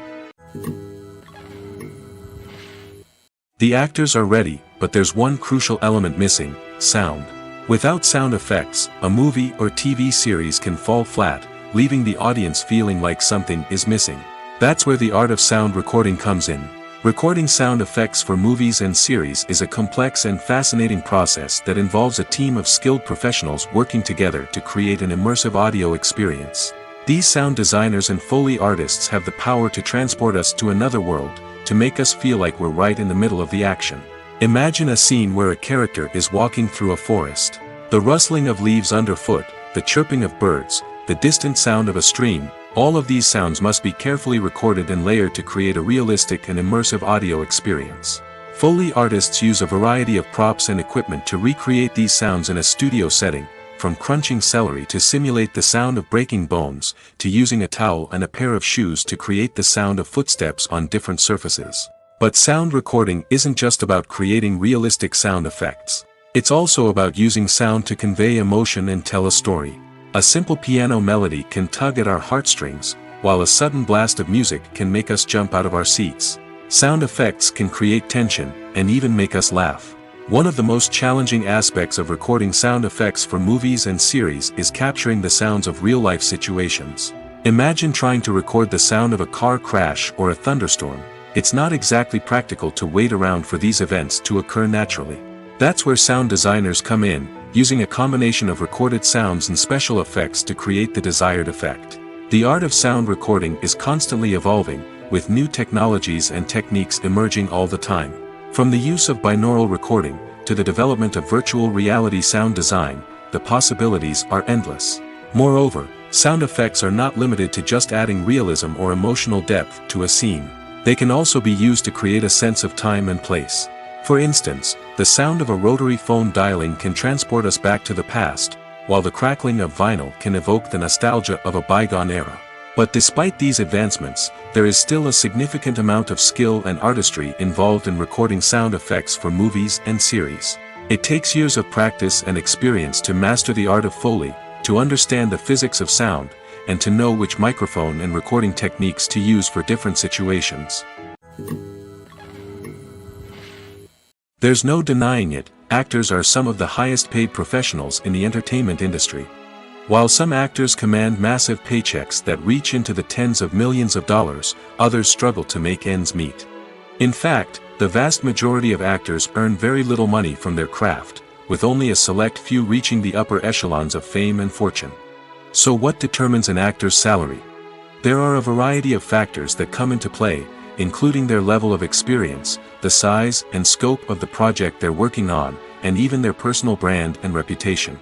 The actors are ready, but there's one crucial element missing: sound. Without sound effects, a movie or TV series can fall flat, leaving the audience feeling like something is missing. That's where the art of sound recording comes in. Recording sound effects for movies and series is a complex and fascinating process that involves a team of skilled professionals working together to create an immersive audio experience. These sound designers and Foley artists have the power to transport us to another world, to make us feel like we're right in the middle of the action. Imagine a scene where a character is walking through a forest. The rustling of leaves underfoot, the chirping of birds, the distant sound of a stream, all of these sounds must be carefully recorded and layered to create a realistic and immersive audio experience. Foley artists use a variety of props and equipment to recreate these sounds in a studio setting, from crunching celery to simulate the sound of breaking bones, to using a towel and a pair of shoes to create the sound of footsteps on different surfaces. But sound recording isn't just about creating realistic sound effects. It's also about using sound to convey emotion and tell a story. A simple piano melody can tug at our heartstrings, while a sudden blast of music can make us jump out of our seats. Sound effects can create tension, and even make us laugh. One of the most challenging aspects of recording sound effects for movies and series is capturing the sounds of real-life situations. Imagine trying to record the sound of a car crash or a thunderstorm. It's not exactly practical to wait around for these events to occur naturally. That's where sound designers come in, using a combination of recorded sounds and special effects to create the desired effect. The art of sound recording is constantly evolving, with new technologies and techniques emerging all the time. From the use of binaural recording, to the development of virtual reality sound design, the possibilities are endless. Moreover, sound effects are not limited to just adding realism or emotional depth to a scene. They can also be used to create a sense of time and place. For instance, the sound of a rotary phone dialing can transport us back to the past, while the crackling of vinyl can evoke the nostalgia of a bygone era. But despite these advancements, there is still a significant amount of skill and artistry involved in recording sound effects for movies and series. It takes years of practice and experience to master the art of Foley, to understand the physics of sound, and to know which microphone and recording techniques to use for different situations. There's no denying it, actors are some of the highest paid professionals in the entertainment industry. While some actors command massive paychecks that reach into the tens of millions of dollars, others struggle to make ends meet. In fact, the vast majority of actors earn very little money from their craft, with only a select few reaching the upper echelons of fame and fortune. So what determines an actor's salary? There are a variety of factors that come into play, including their level of experience, the size and scope of the project they're working on, and even their personal brand and reputation.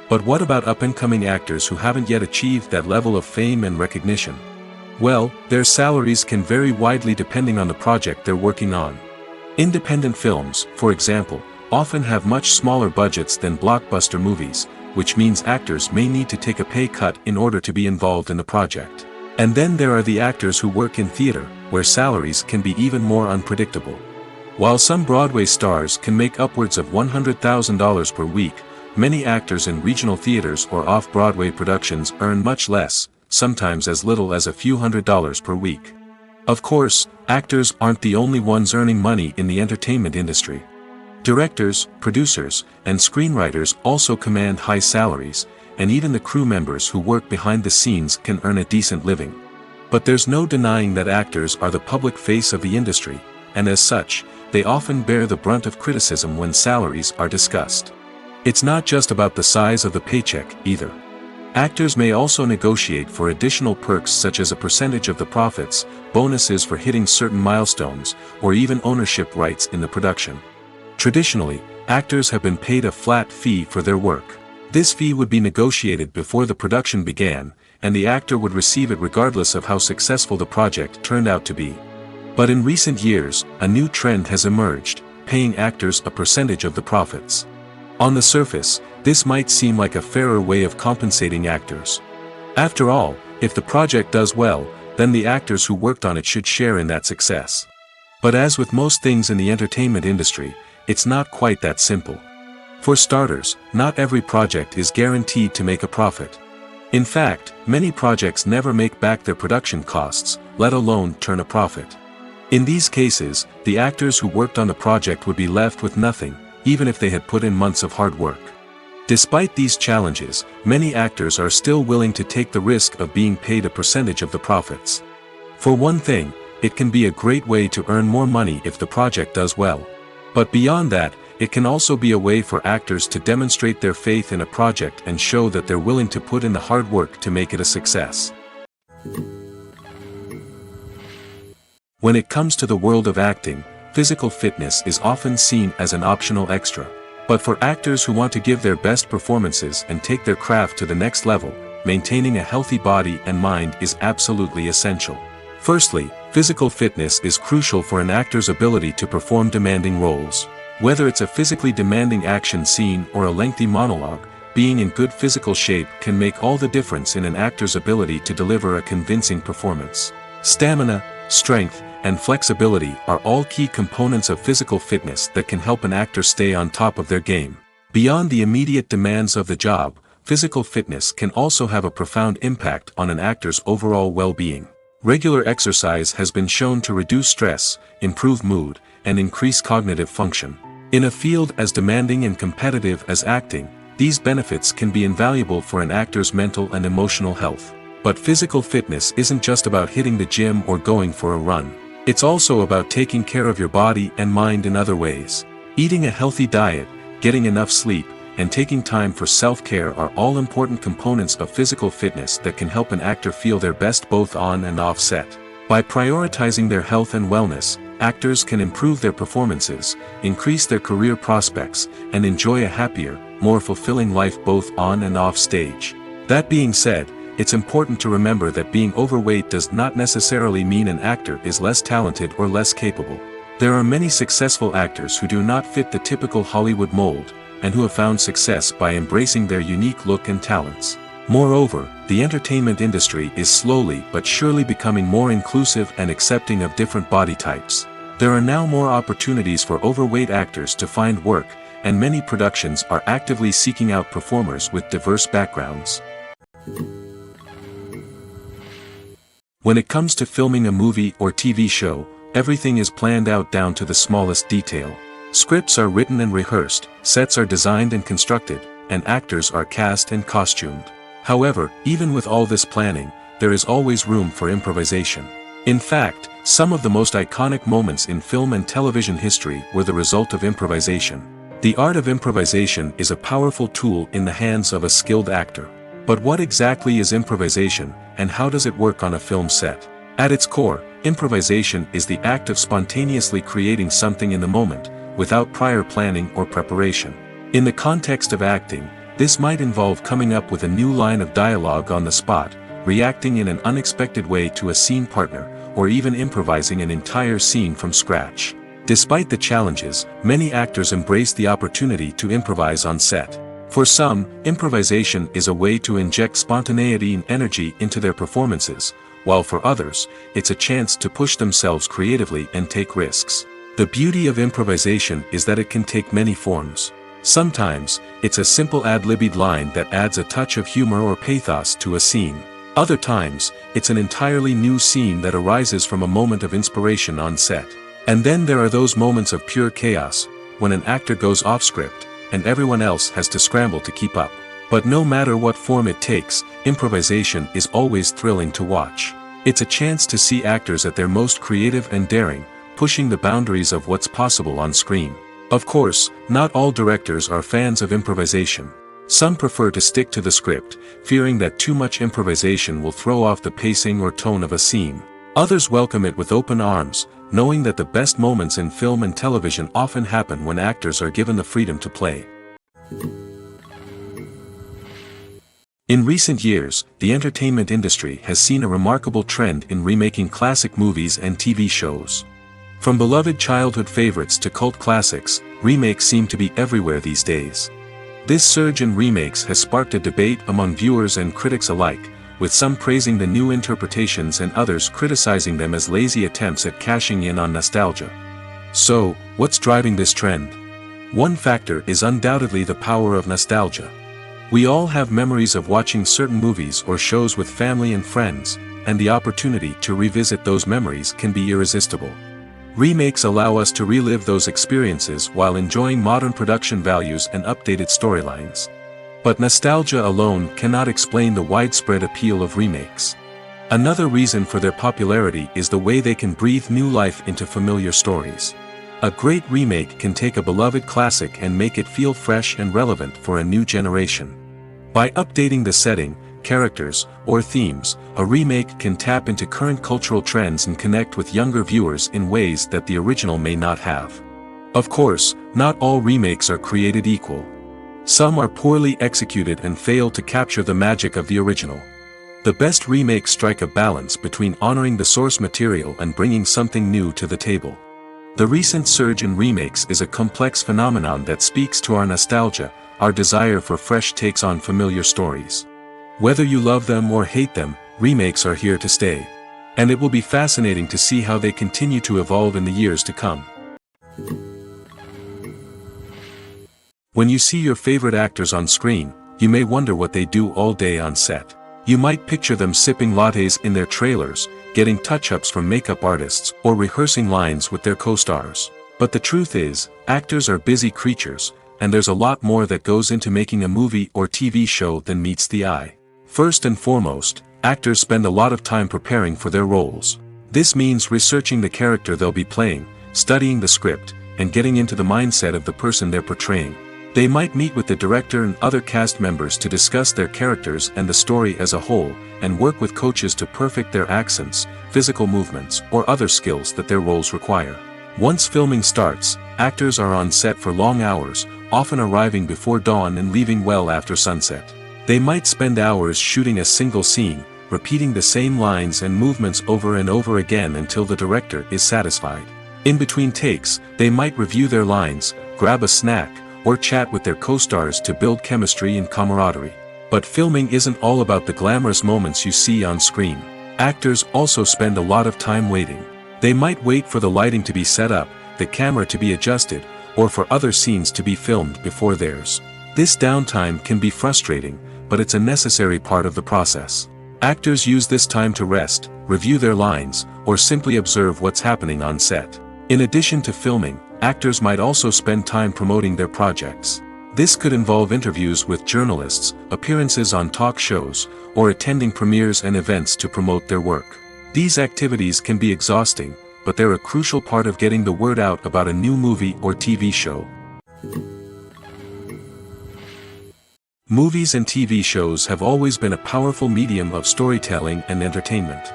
But what about up-and-coming actors who haven't yet achieved that level of fame and recognition? Well, their salaries can vary widely depending on the project they're working on. Independent films, for example, often have much smaller budgets than blockbuster movies, which means actors may need to take a pay cut in order to be involved in the project. And then there are the actors who work in theater, where salaries can be even more unpredictable. While some Broadway stars can make upwards of $100,000 per week, many actors in regional theaters or off-Broadway productions earn much less, sometimes as little as a few $100s per week. Of course, actors aren't the only ones earning money in the entertainment industry. Directors, producers, and screenwriters also command high salaries, and even the crew members who work behind the scenes can earn a decent living. But there's no denying that actors are the public face of the industry, and as such, they often bear the brunt of criticism when salaries are discussed. It's not just about the size of the paycheck, either. Actors may also negotiate for additional perks such as a percentage of the profits, bonuses for hitting certain milestones, or even ownership rights in the production. Traditionally, actors have been paid a flat fee for their work. This fee would be negotiated before the production began, and the actor would receive it regardless of how successful the project turned out to be. But in recent years, a new trend has emerged, paying actors a percentage of the profits. On the surface, this might seem like a fairer way of compensating actors. After all, if the project does well, then the actors who worked on it should share in that success. But as with most things in the entertainment industry, it's not quite that simple. For starters, not every project is guaranteed to make a profit. In fact, many projects never make back their production costs, let alone turn a profit. In these cases, the actors who worked on the project would be left with nothing, even if they had put in months of hard work. Despite these challenges, many actors are still willing to take the risk of being paid a percentage of the profits. For one thing, it can be a great way to earn more money if the project does well. But beyond that, it can also be a way for actors to demonstrate their faith in a project and show that they're willing to put in the hard work to make it a success. When it comes to the world of acting, physical fitness is often seen as an optional extra. But for actors who want to give their best performances and take their craft to the next level, maintaining a healthy body and mind is absolutely essential. Firstly, physical fitness is crucial for an actor's ability to perform demanding roles. Whether it's a physically demanding action scene or a lengthy monologue, being in good physical shape can make all the difference in an actor's ability to deliver a convincing performance. Stamina, strength, and flexibility are all key components of physical fitness that can help an actor stay on top of their game. Beyond the immediate demands of the job, physical fitness can also have a profound impact on an actor's overall well-being. Regular exercise has been shown to reduce stress, improve mood, and increase cognitive function. In a field as demanding and competitive as acting, these benefits can be invaluable for an actor's mental and emotional health. But physical fitness isn't just about hitting the gym or going for a run. It's also about taking care of your body and mind in other ways. Eating a healthy diet, getting enough sleep, and taking time for self-care are all important components of physical fitness that can help an actor feel their best both on and off set. By prioritizing their health and wellness, actors can improve their performances, increase their career prospects, and enjoy a happier, more fulfilling life both on and off stage. That being said, it's important to remember that being overweight does not necessarily mean an actor is less talented or less capable. There are many successful actors who do not fit the typical Hollywood mold, and who have found success by embracing their unique look and talents. Moreover, the entertainment industry is slowly but surely becoming more inclusive and accepting of different body types. There are now more opportunities for overweight actors to find work, and many productions are actively seeking out performers with diverse backgrounds. When it comes to filming a movie or TV show, everything is planned out down to the smallest detail. Scripts are written and rehearsed, sets are designed and constructed, and actors are cast and costumed. However, even with all this planning, there is always room for improvisation. In fact, some of the most iconic moments in film and television history were the result of improvisation. The art of improvisation is a powerful tool in the hands of a skilled actor. But what exactly is improvisation, and how does it work on a film set? At its core, improvisation is the act of spontaneously creating something in the moment, without prior planning or preparation. In the context of acting, this might involve coming up with a new line of dialogue on the spot, reacting in an unexpected way to a scene partner, or even improvising an entire scene from scratch. Despite the challenges, many actors embrace the opportunity to improvise on set. For some, improvisation is a way to inject spontaneity and energy into their performances, while for others, it's a chance to push themselves creatively and take risks. The beauty of improvisation is that it can take many forms. Sometimes, it's a simple ad-libbed line that adds a touch of humor or pathos to a scene. Other times, it's an entirely new scene that arises from a moment of inspiration on set. And then there are those moments of pure chaos, when an actor goes off script, and everyone else has to scramble to keep up. But no matter what form it takes, improvisation is always thrilling to watch. It's a chance to see actors at their most creative and daring, pushing the boundaries of what's possible on screen. Of course, not all directors are fans of improvisation. Some prefer to stick to the script, fearing that too much improvisation will throw off the pacing or tone of a scene. Others welcome it with open arms, knowing that the best moments in film and television often happen when actors are given the freedom to play. In recent years, the entertainment industry has seen a remarkable trend in remaking classic movies and TV shows. From beloved childhood favorites to cult classics, remakes seem to be everywhere these days. This surge in remakes has sparked a debate among viewers and critics alike, with some praising the new interpretations and others criticizing them as lazy attempts at cashing in on nostalgia. So, what's driving this trend? One factor is undoubtedly the power of nostalgia. We all have memories of watching certain movies or shows with family and friends, and the opportunity to revisit those memories can be irresistible. Remakes allow us to relive those experiences while enjoying modern production values and updated storylines. But nostalgia alone cannot explain the widespread appeal of remakes. Another reason for their popularity is the way they can breathe new life into familiar stories. A great remake can take a beloved classic and make it feel fresh and relevant for a new generation. By updating the setting, characters, or themes, a remake can tap into current cultural trends and connect with younger viewers in ways that the original may not have. Of course, not all remakes are created equal. Some are poorly executed and fail to capture the magic of the original. The best remakes strike a balance between honoring the source material and bringing something new to the table. The recent surge in remakes is a complex phenomenon that speaks to our nostalgia, our desire for fresh takes on familiar stories. Whether you love them or hate them, remakes are here to stay. And it will be fascinating to see how they continue to evolve in the years to come. When you see your favorite actors on screen, you may wonder what they do all day on set. You might picture them sipping lattes in their trailers, getting touch-ups from makeup artists, or rehearsing lines with their co-stars. But the truth is, actors are busy creatures, and there's a lot more that goes into making a movie or TV show than meets the eye. First and foremost, actors spend a lot of time preparing for their roles. This means researching the character they'll be playing, studying the script, and getting into the mindset of the person they're portraying. They might meet with the director and other cast members to discuss their characters and the story as a whole, and work with coaches to perfect their accents, physical movements, or other skills that their roles require. Once filming starts, actors are on set for long hours, often arriving before dawn and leaving well after sunset. They might spend hours shooting a single scene, repeating the same lines and movements over and over again until the director is satisfied. In between takes, they might review their lines, grab a snack, or chat with their co-stars to build chemistry and camaraderie. But filming isn't all about the glamorous moments you see on screen. Actors also spend a lot of time waiting. They might wait for the lighting to be set up, the camera to be adjusted, or for other scenes to be filmed before theirs. This downtime can be frustrating, but it's a necessary part of the process. Actors use this time to rest, review their lines, or simply observe what's happening on set. In addition to filming, actors might also spend time promoting their projects. This could involve interviews with journalists, appearances on talk shows, or attending premieres and events to promote their work. These activities can be exhausting, but they're a crucial part of getting the word out about a new movie or TV show. Movies and TV shows have always been a powerful medium of storytelling and entertainment.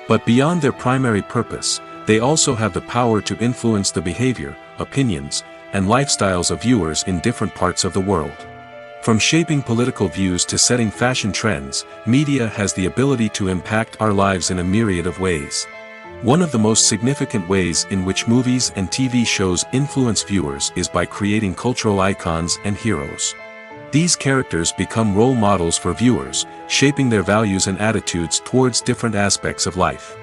But beyond their primary purpose, they also have the power to influence the behavior, opinions, and lifestyles of viewers in different parts of the world. From shaping political views to setting fashion trends, media has the ability to impact our lives in a myriad of ways. One of the most significant ways in which movies and TV shows influence viewers is by creating cultural icons and heroes. These characters become role models for viewers, shaping their values and attitudes towards different aspects of life.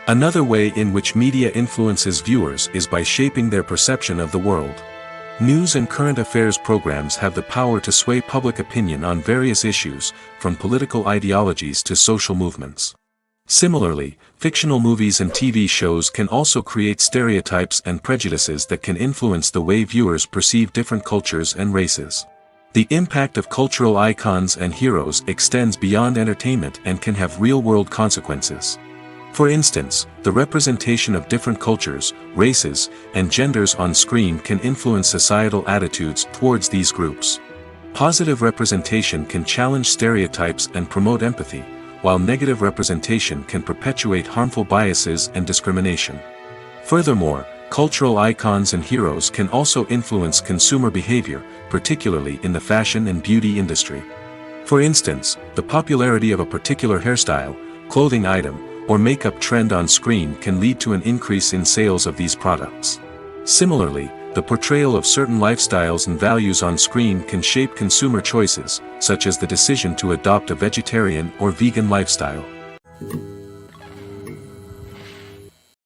Another way in which media influences viewers is by shaping their perception of the world. News and current affairs programs have the power to sway public opinion on various issues, from political ideologies to social movements. Similarly, fictional movies and TV shows can also create stereotypes and prejudices that can influence the way viewers perceive different cultures and races. The impact of cultural icons and heroes extends beyond entertainment and can have real-world consequences. For instance, the representation of different cultures, races, and genders on screen can influence societal attitudes towards these groups. Positive representation can challenge stereotypes and promote empathy, while negative representation can perpetuate harmful biases and discrimination. Furthermore, cultural icons and heroes can also influence consumer behavior, particularly in the fashion and beauty industry. For instance, the popularity of a particular hairstyle, clothing item, or makeup trend on screen can lead to an increase in sales of these products. Similarly, the portrayal of certain lifestyles and values on screen can shape consumer choices, such as the decision to adopt a vegetarian or vegan lifestyle.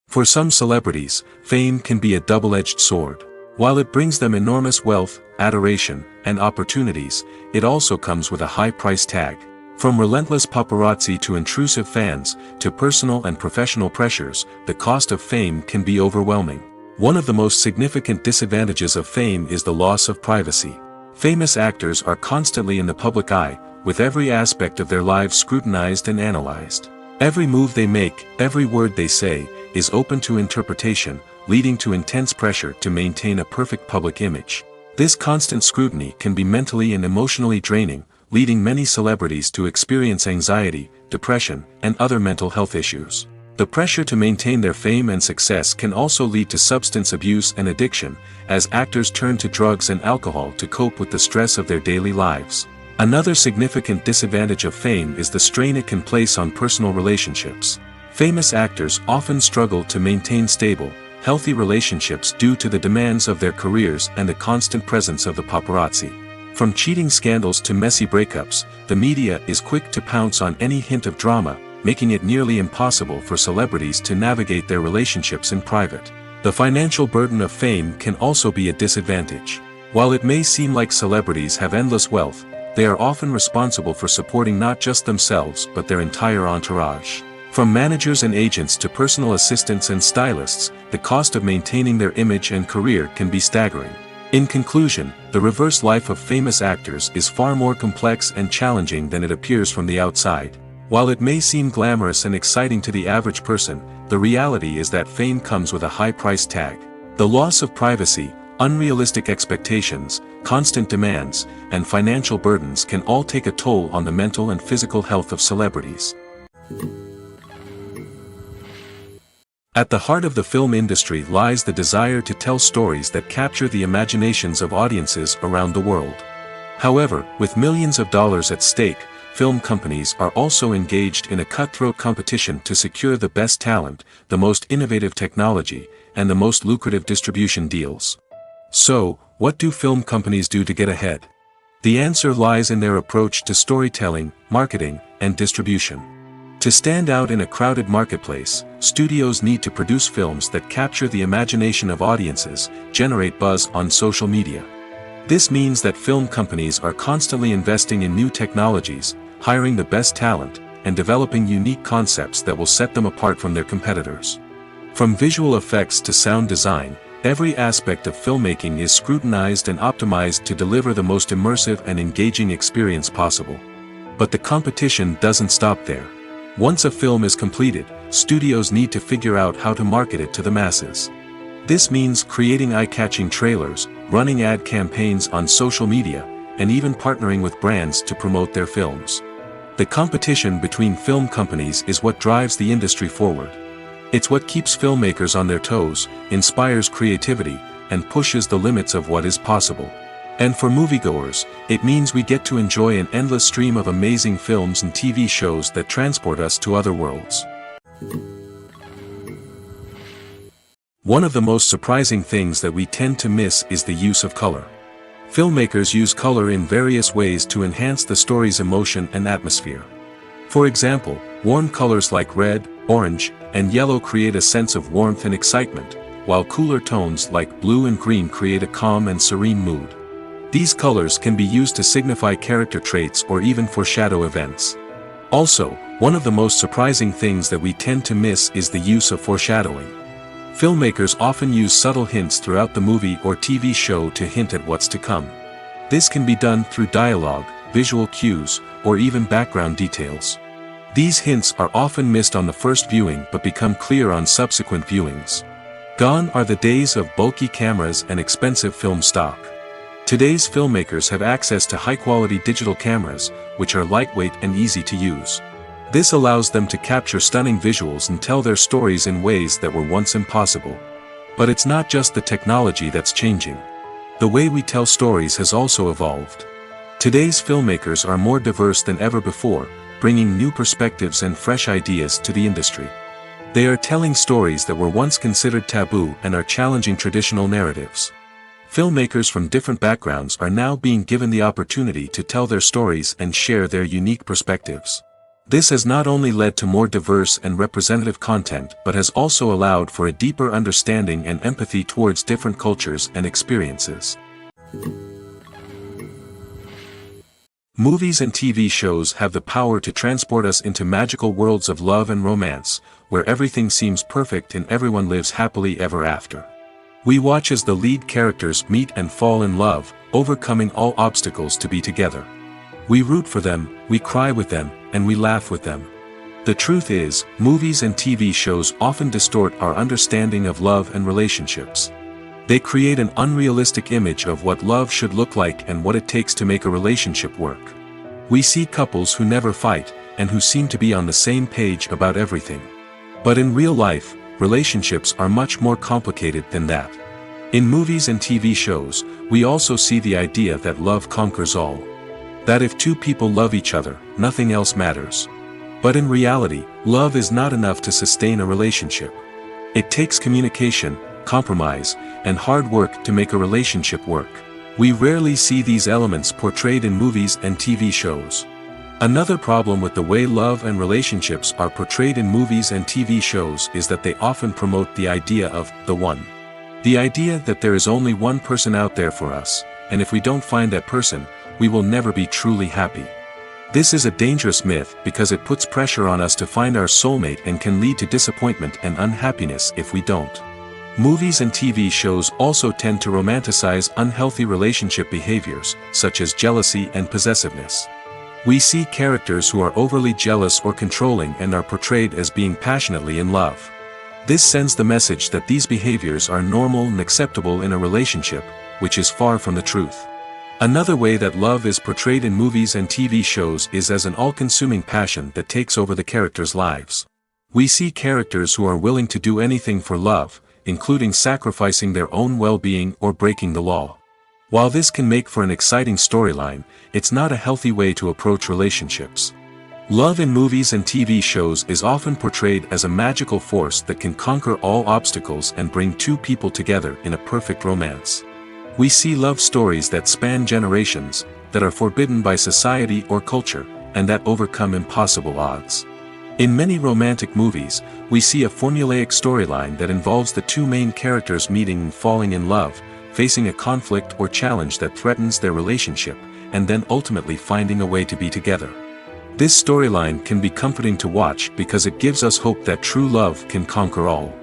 For some celebrities, fame can be a double-edged sword. While it brings them enormous wealth, adoration, and opportunities, it also comes with a high price tag. From relentless paparazzi to intrusive fans, to personal and professional pressures, the cost of fame can be overwhelming. One of the most significant disadvantages of fame is the loss of privacy. Famous actors are constantly in the public eye, with every aspect of their lives scrutinized and analyzed. Every move they make, every word they say, is open to interpretation, leading to intense pressure to maintain a perfect public image. This constant scrutiny can be mentally and emotionally draining, leading many celebrities to experience anxiety, depression, and other mental health issues. The pressure to maintain their fame and success can also lead to substance abuse and addiction, as actors turn to drugs and alcohol to cope with the stress of their daily lives. Another significant disadvantage of fame is the strain it can place on personal relationships. Famous actors often struggle to maintain stable, healthy relationships due to the demands of their careers and the constant presence of the paparazzi. From cheating scandals to messy breakups, the media is quick to pounce on any hint of drama, making it nearly impossible for celebrities to navigate their relationships in private. The financial burden of fame can also be a disadvantage. While it may seem like celebrities have endless wealth, they are often responsible for supporting not just themselves but their entire entourage. From managers and agents to personal assistants and stylists, the cost of maintaining their image and career can be staggering. In conclusion, the reverse life of famous actors is far more complex and challenging than it appears from the outside. While it may seem glamorous and exciting to the average person, the reality is that fame comes with a high price tag. The loss of privacy, unrealistic expectations, constant demands, and financial burdens can all take a toll on the mental and physical health of celebrities. At the heart of the film industry lies the desire to tell stories that capture the imaginations of audiences around the world. However, with millions of dollars at stake, film companies are also engaged in a cutthroat competition to secure the best talent, the most innovative technology, and the most lucrative distribution deals. So, what do film companies do to get ahead? The answer lies in their approach to storytelling, marketing, and distribution. To stand out in a crowded marketplace, studios need to produce films that capture the imagination of audiences, generate buzz on social media. This means that film companies are constantly investing in new technologies, hiring the best talent, and developing unique concepts that will set them apart from their competitors. From visual effects to sound design, every aspect of filmmaking is scrutinized and optimized to deliver the most immersive and engaging experience possible. But the competition doesn't stop there. Once a film is completed, studios need to figure out how to market it to the masses. This means creating eye-catching trailers, running ad campaigns on social media, and even partnering with brands to promote their films. The competition between film companies is what drives the industry forward. It's what keeps filmmakers on their toes, inspires creativity, and pushes the limits of what is possible. And for moviegoers, it means we get to enjoy an endless stream of amazing films and TV shows that transport us to other worlds. One of the most surprising things that we tend to miss is the use of color. Filmmakers use color in various ways to enhance the story's emotion and atmosphere. For example, warm colors like red, orange, and yellow create a sense of warmth and excitement, while cooler tones like blue and green create a calm and serene mood. These colors can be used to signify character traits or even foreshadow events. Also, one of the most surprising things that we tend to miss is the use of foreshadowing. Filmmakers often use subtle hints throughout the movie or TV show to hint at what's to come. This can be done through dialogue, visual cues, or even background details. These hints are often missed on the first viewing but become clear on subsequent viewings. Gone are the days of bulky cameras and expensive film stock. Today's filmmakers have access to high-quality digital cameras, which are lightweight and easy to use. This allows them to capture stunning visuals and tell their stories in ways that were once impossible. But it's not just the technology that's changing. The way we tell stories has also evolved. Today's filmmakers are more diverse than ever before, bringing new perspectives and fresh ideas to the industry. They are telling stories that were once considered taboo and are challenging traditional narratives. Filmmakers from different backgrounds are now being given the opportunity to tell their stories and share their unique perspectives. This has not only led to more diverse and representative content but has also allowed for a deeper understanding and empathy towards different cultures and experiences. Movies and TV shows have the power to transport us into magical worlds of love and romance, where everything seems perfect and everyone lives happily ever after. We watch as the lead characters meet and fall in love, overcoming all obstacles to be together. We root for them, we cry with them, and we laugh with them. The truth is, movies and TV shows often distort our understanding of love and relationships. They create an unrealistic image of what love should look like and what it takes to make a relationship work. We see couples who never fight, and who seem to be on the same page about everything. But in real life, relationships are much more complicated than that. In movies and TV shows, we also see the idea that love conquers all. That if two people love each other, nothing else matters. But in reality, love is not enough to sustain a relationship. It takes communication, compromise, and hard work to make a relationship work. We rarely see these elements portrayed in movies and TV shows. Another problem with the way love and relationships are portrayed in movies and TV shows is that they often promote the idea of the one. The idea that there is only one person out there for us, and if we don't find that person, we will never be truly happy. This is a dangerous myth because it puts pressure on us to find our soulmate and can lead to disappointment and unhappiness if we don't. Movies and TV shows also tend to romanticize unhealthy relationship behaviors, such as jealousy and possessiveness. We see characters who are overly jealous or controlling and are portrayed as being passionately in love. This sends the message that these behaviors are normal and acceptable in a relationship, which is far from the truth. Another way that love is portrayed in movies and TV shows is as an all-consuming passion that takes over the characters' lives. We see characters who are willing to do anything for love, including sacrificing their own well-being or breaking the law. While this can make for an exciting storyline, it's not a healthy way to approach relationships. Love in movies and TV shows is often portrayed as a magical force that can conquer all obstacles and bring two people together in a perfect romance. We see love stories that span generations, that are forbidden by society or culture, and that overcome impossible odds. In many romantic movies, we see a formulaic storyline that involves the two main characters meeting and falling in love, facing a conflict or challenge that threatens their relationship, and then ultimately finding a way to be together. This storyline can be comforting to watch because it gives us hope that true love can conquer all.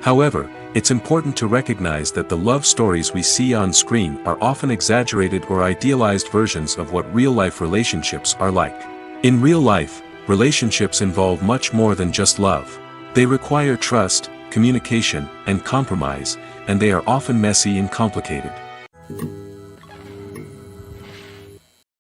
However, it's important to recognize that the love stories we see on screen are often exaggerated or idealized versions of what real-life relationships are like. In real life, relationships involve much more than just love. They require trust, communication, and compromise, and they are often messy and complicated.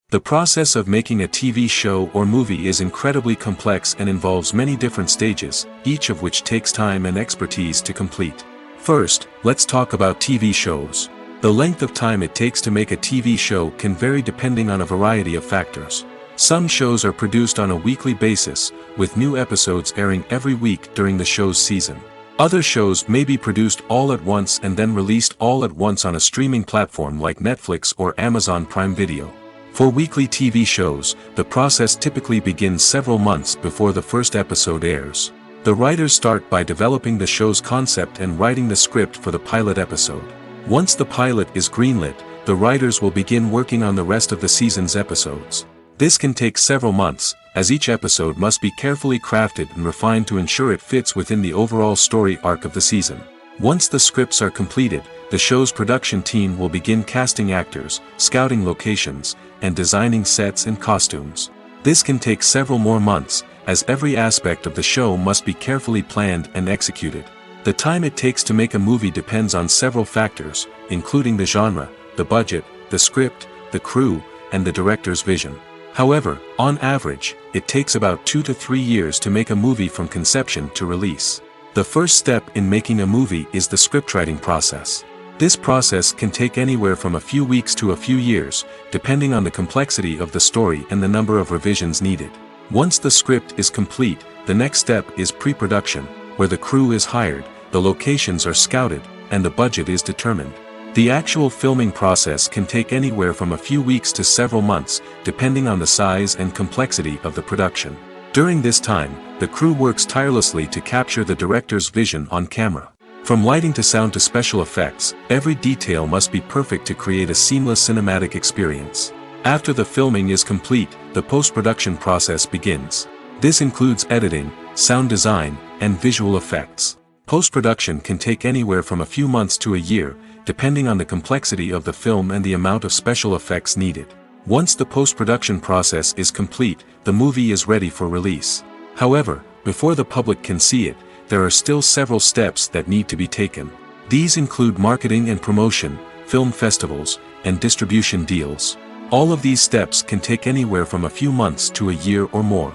The process of making a TV show or movie is incredibly complex and involves many different stages, each of which takes time and expertise to complete. First, let's talk about TV shows. The length of time it takes to make a TV show can vary depending on a variety of factors. Some shows are produced on a weekly basis, with new episodes airing every week during the show's season. Other shows may be produced all at once and then released all at once on a streaming platform like Netflix or Amazon Prime Video. For weekly TV shows, the process typically begins several months before the first episode airs. The writers start by developing the show's concept and writing the script for the pilot episode. Once the pilot is greenlit, the writers will begin working on the rest of the season's episodes. This can take several months, as each episode must be carefully crafted and refined to ensure it fits within the overall story arc of the season. Once the scripts are completed, the show's production team will begin casting actors, scouting locations, and designing sets and costumes. This can take several more months, as every aspect of the show must be carefully planned and executed. The time it takes to make a movie depends on several factors, including the genre, the budget, the script, the crew, and the director's vision. However, on average, it takes about 2 to 3 years to make a movie from conception to release. The first step in making a movie is the scriptwriting process. This process can take anywhere from a few weeks to a few years, depending on the complexity of the story and the number of revisions needed. Once the script is complete, the next step is pre-production, where the crew is hired, the locations are scouted, and the budget is determined. The actual filming process can take anywhere from a few weeks to several months, depending on the size and complexity of the production. During this time, the crew works tirelessly to capture the director's vision on camera. From lighting to sound to special effects, every detail must be perfect to create a seamless cinematic experience. After the filming is complete, the post-production process begins. This includes editing, sound design, and visual effects. Post-production can take anywhere from a few months to a year, depending on the complexity of the film and the amount of special effects needed. Once the post-production process is complete, the movie is ready for release. However, before the public can see it, there are still several steps that need to be taken. These include marketing and promotion, film festivals, and distribution deals. All of these steps can take anywhere from a few months to a year or more.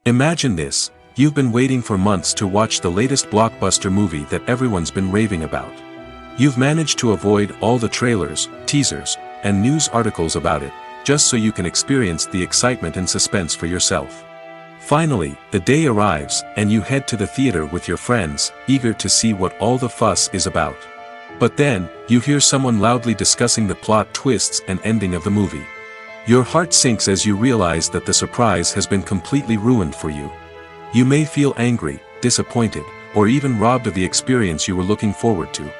Imagine this: you've been waiting for months to watch the latest blockbuster movie that everyone's been raving about. You've managed to avoid all the trailers, teasers, and news articles about it, just so you can experience the excitement and suspense for yourself. Finally, the day arrives, and you head to the theater with your friends, eager to see what all the fuss is about. But then, you hear someone loudly discussing the plot twists and ending of the movie. Your heart sinks as you realize that the surprise has been completely ruined for you. You may feel angry, disappointed, or even robbed of the experience you were looking forward to.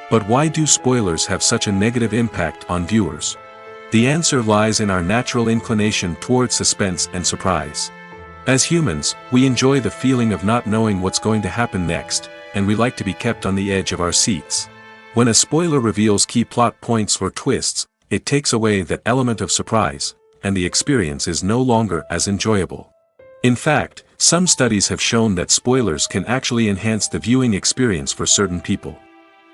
But why do spoilers have such a negative impact on viewers? The answer lies in our natural inclination toward suspense and surprise. As humans, we enjoy the feeling of not knowing what's going to happen next, and we like to be kept on the edge of our seats. When a spoiler reveals key plot points or twists, it takes away that element of surprise, and the experience is no longer as enjoyable. In fact, some studies have shown that spoilers can actually enhance the viewing experience for certain people.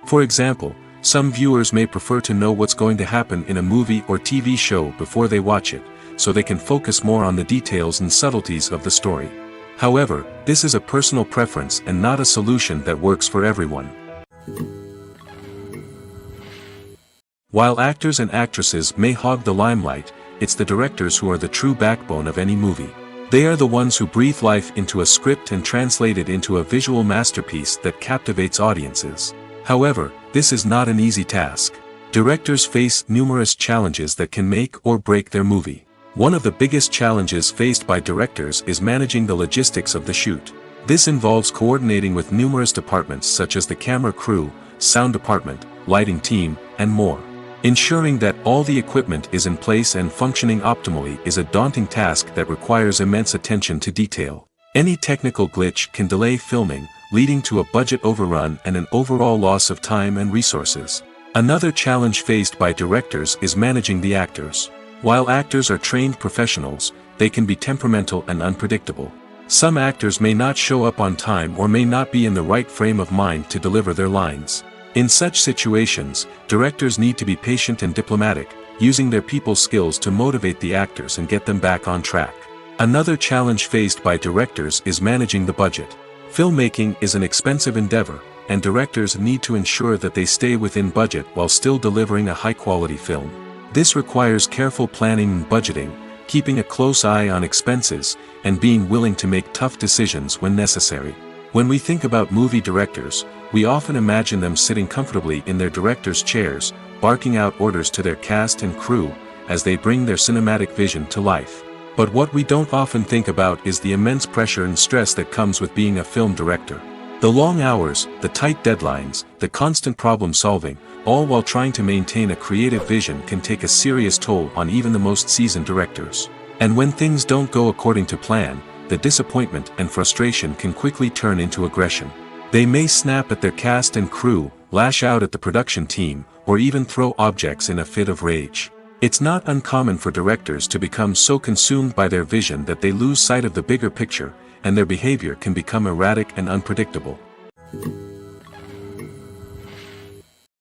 For example, some viewers may prefer to know what's going to happen in a movie or TV show before they watch it, so they can focus more on the details and subtleties of the story. However, this is a personal preference and not a solution that works for everyone. While actors and actresses may hog the limelight, it's the directors who are the true backbone of any movie. They are the ones who breathe life into a script and translate it into a visual masterpiece that captivates audiences. However, this is not an easy task. Directors face numerous challenges that can make or break their movie. One of the biggest challenges faced by directors is managing the logistics of the shoot. This involves coordinating with numerous departments such as the camera crew, sound department, lighting team, and more. Ensuring that all the equipment is in place and functioning optimally is a daunting task that requires immense attention to detail. Any technical glitch can delay filming, leading to a budget overrun and an overall loss of time and resources. Another challenge faced by directors is managing the actors. While actors are trained professionals, they can be temperamental and unpredictable. Some actors may not show up on time or may not be in the right frame of mind to deliver their lines. In such situations, directors need to be patient and diplomatic, using their people skills to motivate the actors and get them back on track. Another challenge faced by directors is managing the budget. Filmmaking is an expensive endeavor, and directors need to ensure that they stay within budget while still delivering a high-quality film. This requires careful planning and budgeting, keeping a close eye on expenses, and being willing to make tough decisions when necessary. When we think about movie directors, we often imagine them sitting comfortably in their director's chairs, barking out orders to their cast and crew, as they bring their cinematic vision to life. But what we don't often think about is the immense pressure and stress that comes with being a film director. The long hours, the tight deadlines, the constant problem solving, all while trying to maintain a creative vision can take a serious toll on even the most seasoned directors. And when things don't go according to plan, the disappointment and frustration can quickly turn into aggression. They may snap at their cast and crew, lash out at the production team, or even throw objects in a fit of rage. It's not uncommon for directors to become so consumed by their vision that they lose sight of the bigger picture, and their behavior can become erratic and unpredictable.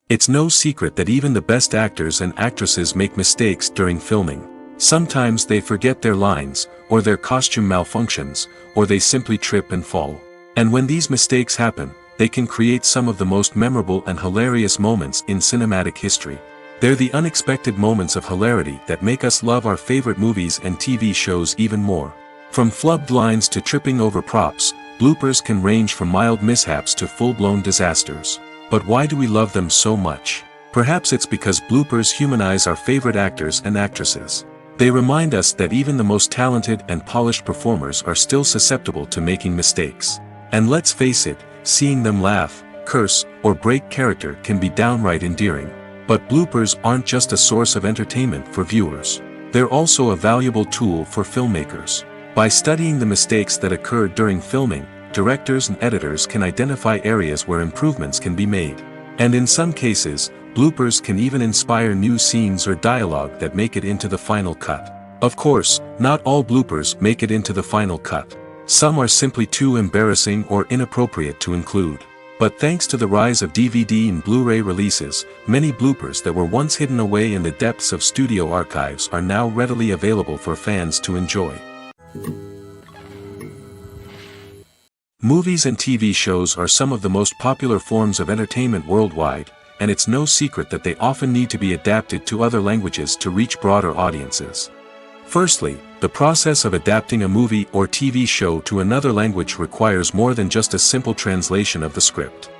It's no secret that even the best actors and actresses make mistakes during filming. Sometimes they forget their lines, or their costume malfunctions, or they simply trip and fall. And when these mistakes happen, they can create some of the most memorable and hilarious moments in cinematic history. They're the unexpected moments of hilarity that make us love our favorite movies and TV shows even more. From flubbed lines to tripping over props, bloopers can range from mild mishaps to full-blown disasters. But why do we love them so much? Perhaps it's because bloopers humanize our favorite actors and actresses. They remind us that even the most talented and polished performers are still susceptible to making mistakes. And let's face it, seeing them laugh, curse, or break character can be downright endearing. But bloopers aren't just a source of entertainment for viewers. They're also a valuable tool for filmmakers. By studying the mistakes that occur during filming, directors and editors can identify areas where improvements can be made. And in some cases, bloopers can even inspire new scenes or dialogue that make it into the final cut. Of course, not all bloopers make it into the final cut. Some are simply too embarrassing or inappropriate to include. But thanks to the rise of DVD and Blu-ray releases, many bloopers that were once hidden away in the depths of studio archives are now readily available for fans to enjoy. Movies and TV shows are some of the most popular forms of entertainment worldwide, and it's no secret that they often need to be adapted to other languages to reach broader audiences. Firstly, the process of adapting a movie or TV show to another language requires more than just a simple translation of the script.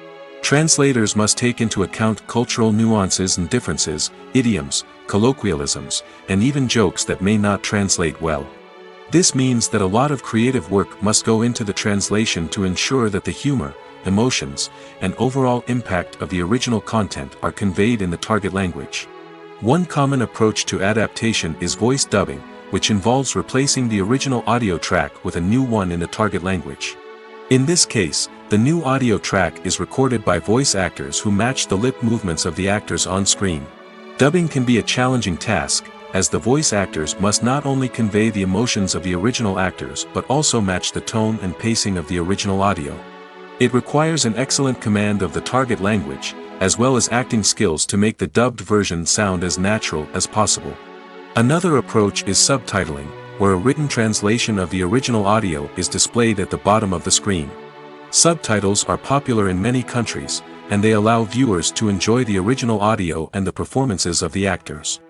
Translators must take into account cultural nuances and differences, idioms, colloquialisms, and even jokes that may not translate well. This means that a lot of creative work must go into the translation to ensure that the humor, emotions, and overall impact of the original content are conveyed in the target language. One common approach to adaptation is voice dubbing, which involves replacing the original audio track with a new one in the target language. In this case, the new audio track is recorded by voice actors who match the lip movements of the actors on screen. Dubbing can be a challenging task, as the voice actors must not only convey the emotions of the original actors but also match the tone and pacing of the original audio. It requires an excellent command of the target language, as well as acting skills to make the dubbed version sound as natural as possible. Another approach is subtitling, where a written translation of the original audio is displayed at the bottom of the screen. Subtitles are popular in many countries, and they allow viewers to enjoy the original audio and the performances of the actors.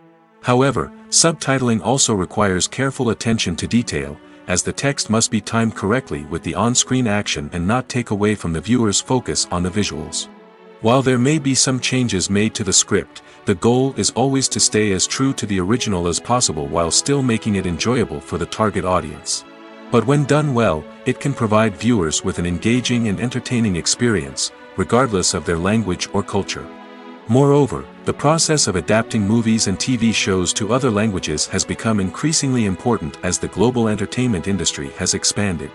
However, subtitling also requires careful attention to detail, as the text must be timed correctly with the on-screen action and not take away from the viewer's focus on the visuals. While there may be some changes made to the script, the goal is always to stay as true to the original as possible while still making it enjoyable for the target audience. But when done well, it can provide viewers with an engaging and entertaining experience, regardless of their language or culture. Moreover, the process of adapting movies and TV shows to other languages has become increasingly important as the global entertainment industry has expanded.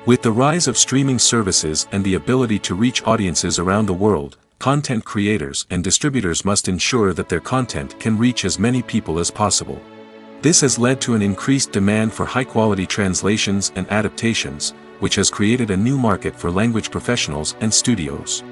With the rise of streaming services and the ability to reach audiences around the world, content creators and distributors must ensure that their content can reach as many people as possible. This has led to an increased demand for high-quality translations and adaptations, which has created a new market for language professionals and studios.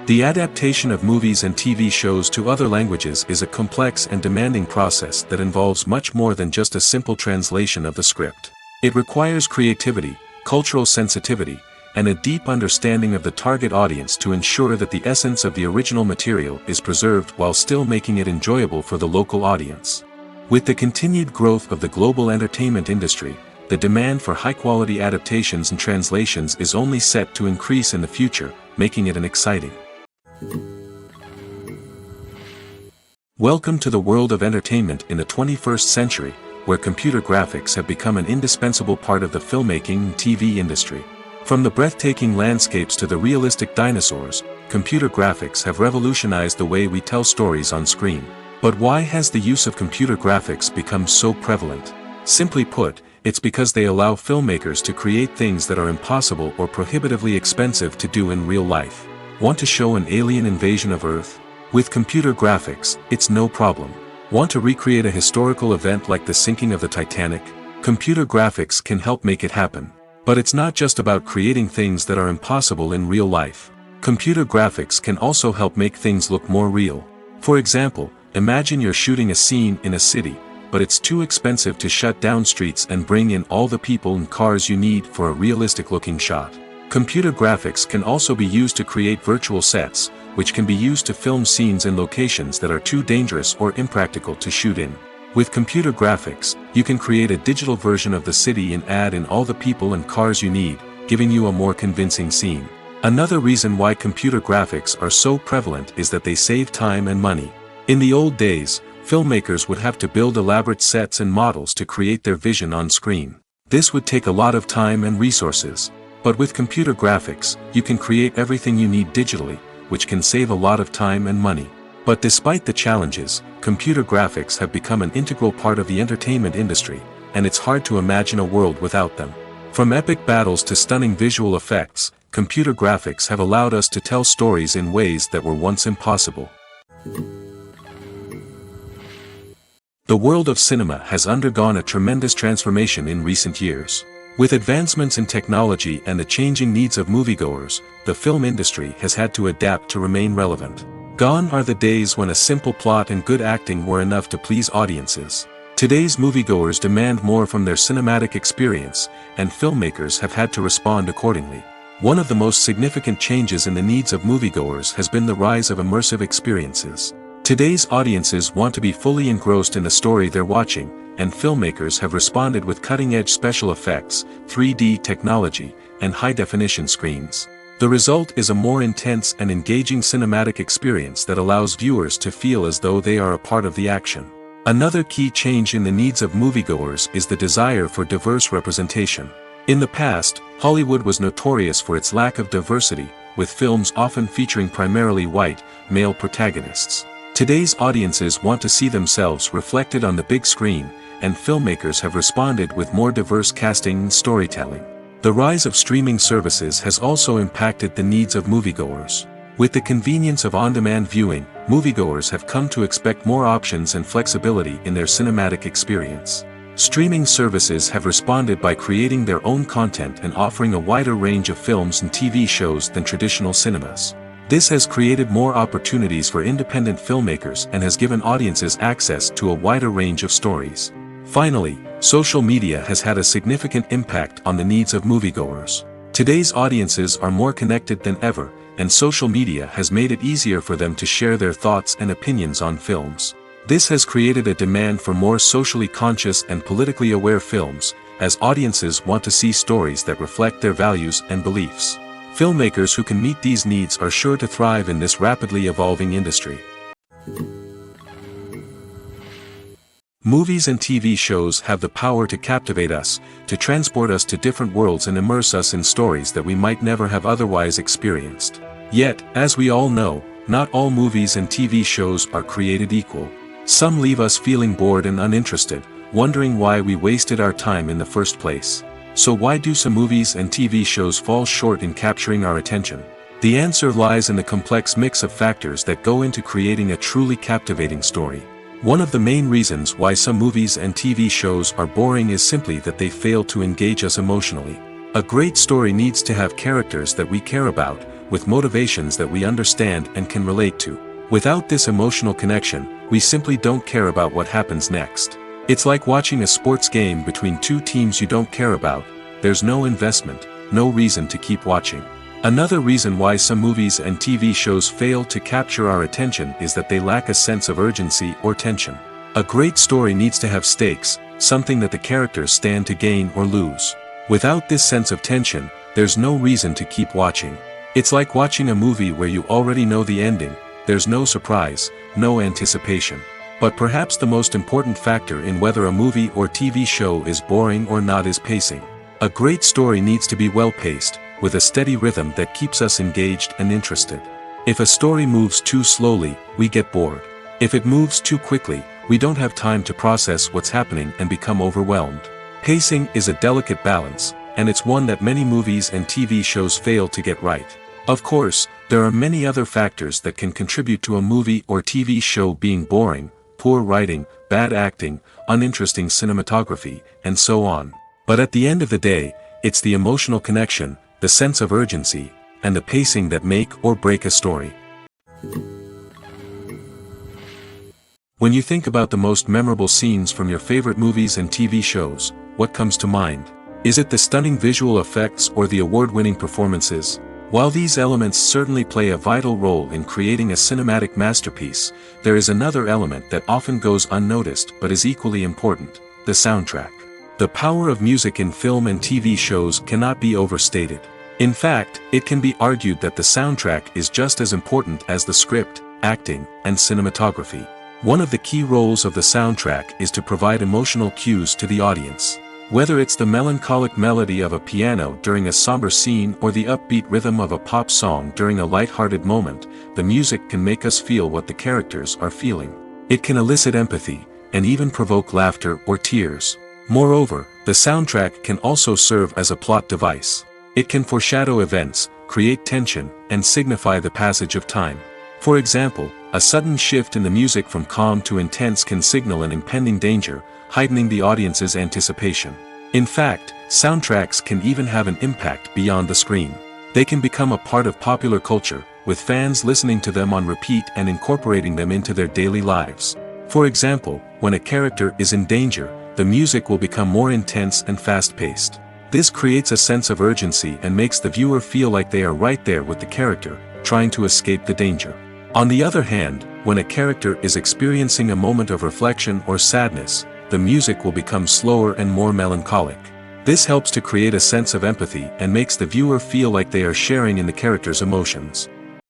The adaptation of movies and TV shows to other languages is a complex and demanding process that involves much more than just a simple translation of the script. It requires creativity, cultural sensitivity, and a deep understanding of the target audience to ensure that the essence of the original material is preserved while still making it enjoyable for the local audience. With the continued growth of the global entertainment industry, the demand for high-quality adaptations and translations is only set to increase in the future, making it an exciting. Welcome to the world of entertainment in the 21st century, where computer graphics have become an indispensable part of the filmmaking and TV industry. From the breathtaking landscapes to the realistic dinosaurs, computer graphics have revolutionized the way we tell stories on screen. But why has the use of computer graphics become so prevalent? Simply put, it's because they allow filmmakers to create things that are impossible or prohibitively expensive to do in real life. Want to show an alien invasion of Earth? With computer graphics, it's no problem. Want to recreate a historical event like the sinking of the Titanic? Computer graphics can help make it happen. But it's not just about creating things that are impossible in real life. Computer graphics can also help make things look more real. For example, imagine you're shooting a scene in a city, but it's too expensive to shut down streets and bring in all the people and cars you need for a realistic-looking shot. Computer graphics can also be used to create virtual sets, which can be used to film scenes in locations that are too dangerous or impractical to shoot in. With computer graphics, you can create a digital version of the city and add in all the people and cars you need, giving you a more convincing scene. Another reason why computer graphics are so prevalent is that they save time and money. In the old days, filmmakers would have to build elaborate sets and models to create their vision on screen. This would take a lot of time and resources. But with computer graphics, you can create everything you need digitally, which can save a lot of time and money. But despite the challenges, computer graphics have become an integral part of the entertainment industry, and it's hard to imagine a world without them. From epic battles to stunning visual effects, computer graphics have allowed us to tell stories in ways that were once impossible. The world of cinema has undergone a tremendous transformation in recent years. With advancements in technology and the changing needs of moviegoers, the film industry has had to adapt to remain relevant. Gone are the days when a simple plot and good acting were enough to please audiences. Today's moviegoers demand more from their cinematic experience, and filmmakers have had to respond accordingly. One of the most significant changes in the needs of moviegoers has been the rise of immersive experiences. Today's audiences want to be fully engrossed in the story they're watching, and filmmakers have responded with cutting-edge special effects, 3D technology, and high-definition screens. The result is a more intense and engaging cinematic experience that allows viewers to feel as though they are a part of the action. Another key change in the needs of moviegoers is the desire for diverse representation. In the past, Hollywood was notorious for its lack of diversity, with films often featuring primarily white, male protagonists. Today's audiences want to see themselves reflected on the big screen, and filmmakers have responded with more diverse casting and storytelling. The rise of streaming services has also impacted the needs of moviegoers. With the convenience of on-demand viewing, moviegoers have come to expect more options and flexibility in their cinematic experience. Streaming services have responded by creating their own content and offering a wider range of films and TV shows than traditional cinemas. This has created more opportunities for independent filmmakers and has given audiences access to a wider range of stories. Finally, social media has had a significant impact on the needs of moviegoers. Today's audiences are more connected than ever, and social media has made it easier for them to share their thoughts and opinions on films. This has created a demand for more socially conscious and politically aware films, as audiences want to see stories that reflect their values and beliefs. Filmmakers who can meet these needs are sure to thrive in this rapidly evolving industry. Movies and TV shows have the power to captivate us, to transport us to different worlds and immerse us in stories that we might never have otherwise experienced. Yet, as we all know, not all movies and TV shows are created equal. Some leave us feeling bored and uninterested, wondering why we wasted our time in the first place. So why do some movies and TV shows fall short in capturing our attention? The answer lies in the complex mix of factors that go into creating a truly captivating story. One of the main reasons why some movies and TV shows are boring is simply that they fail to engage us emotionally. A great story needs to have characters that we care about, with motivations that we understand and can relate to. Without this emotional connection, we simply don't care about what happens next. It's like watching a sports game between two teams you don't care about. There's no investment, no reason to keep watching. Another reason why some movies and TV shows fail to capture our attention is that they lack a sense of urgency or tension. A great story needs to have stakes, something that the characters stand to gain or lose. Without this sense of tension, there's no reason to keep watching. It's like watching a movie where you already know the ending. There's no surprise, no anticipation. But perhaps the most important factor in whether a movie or TV show is boring or not is pacing. A great story needs to be well-paced, with a steady rhythm that keeps us engaged and interested. If a story moves too slowly, we get bored. If it moves too quickly, we don't have time to process what's happening and become overwhelmed. Pacing is a delicate balance, and it's one that many movies and TV shows fail to get right. Of course, there are many other factors that can contribute to a movie or TV show being boring: poor writing, bad acting, uninteresting cinematography, and so on. But at the end of the day, it's the emotional connection, the sense of urgency, and the pacing that make or break a story. When you think about the most memorable scenes from your favorite movies and TV shows, what comes to mind? Is it the stunning visual effects or the award-winning performances? While these elements certainly play a vital role in creating a cinematic masterpiece, there is another element that often goes unnoticed but is equally important: the soundtrack. The power of music in film and TV shows cannot be overstated. In fact, it can be argued that the soundtrack is just as important as the script, acting, and cinematography. One of the key roles of the soundtrack is to provide emotional cues to the audience. Whether it's the melancholic melody of a piano during a somber scene or the upbeat rhythm of a pop song during a light-hearted moment, the music can make us feel what the characters are feeling. It can elicit empathy, and even provoke laughter or tears. Moreover, the soundtrack can also serve as a plot device. It can foreshadow events, create tension, and signify the passage of time. For example, a sudden shift in the music from calm to intense can signal an impending danger, heightening the audience's anticipation. In fact, soundtracks can even have an impact beyond the screen. They can become a part of popular culture, with fans listening to them on repeat and incorporating them into their daily lives. For example, when a character is in danger, the music will become more intense and fast-paced. This creates a sense of urgency and makes the viewer feel like they are right there with the character, trying to escape the danger. On the other hand, when a character is experiencing a moment of reflection or sadness, the music will become slower and more melancholic. This helps to create a sense of empathy and makes the viewer feel like they are sharing in the character's emotions.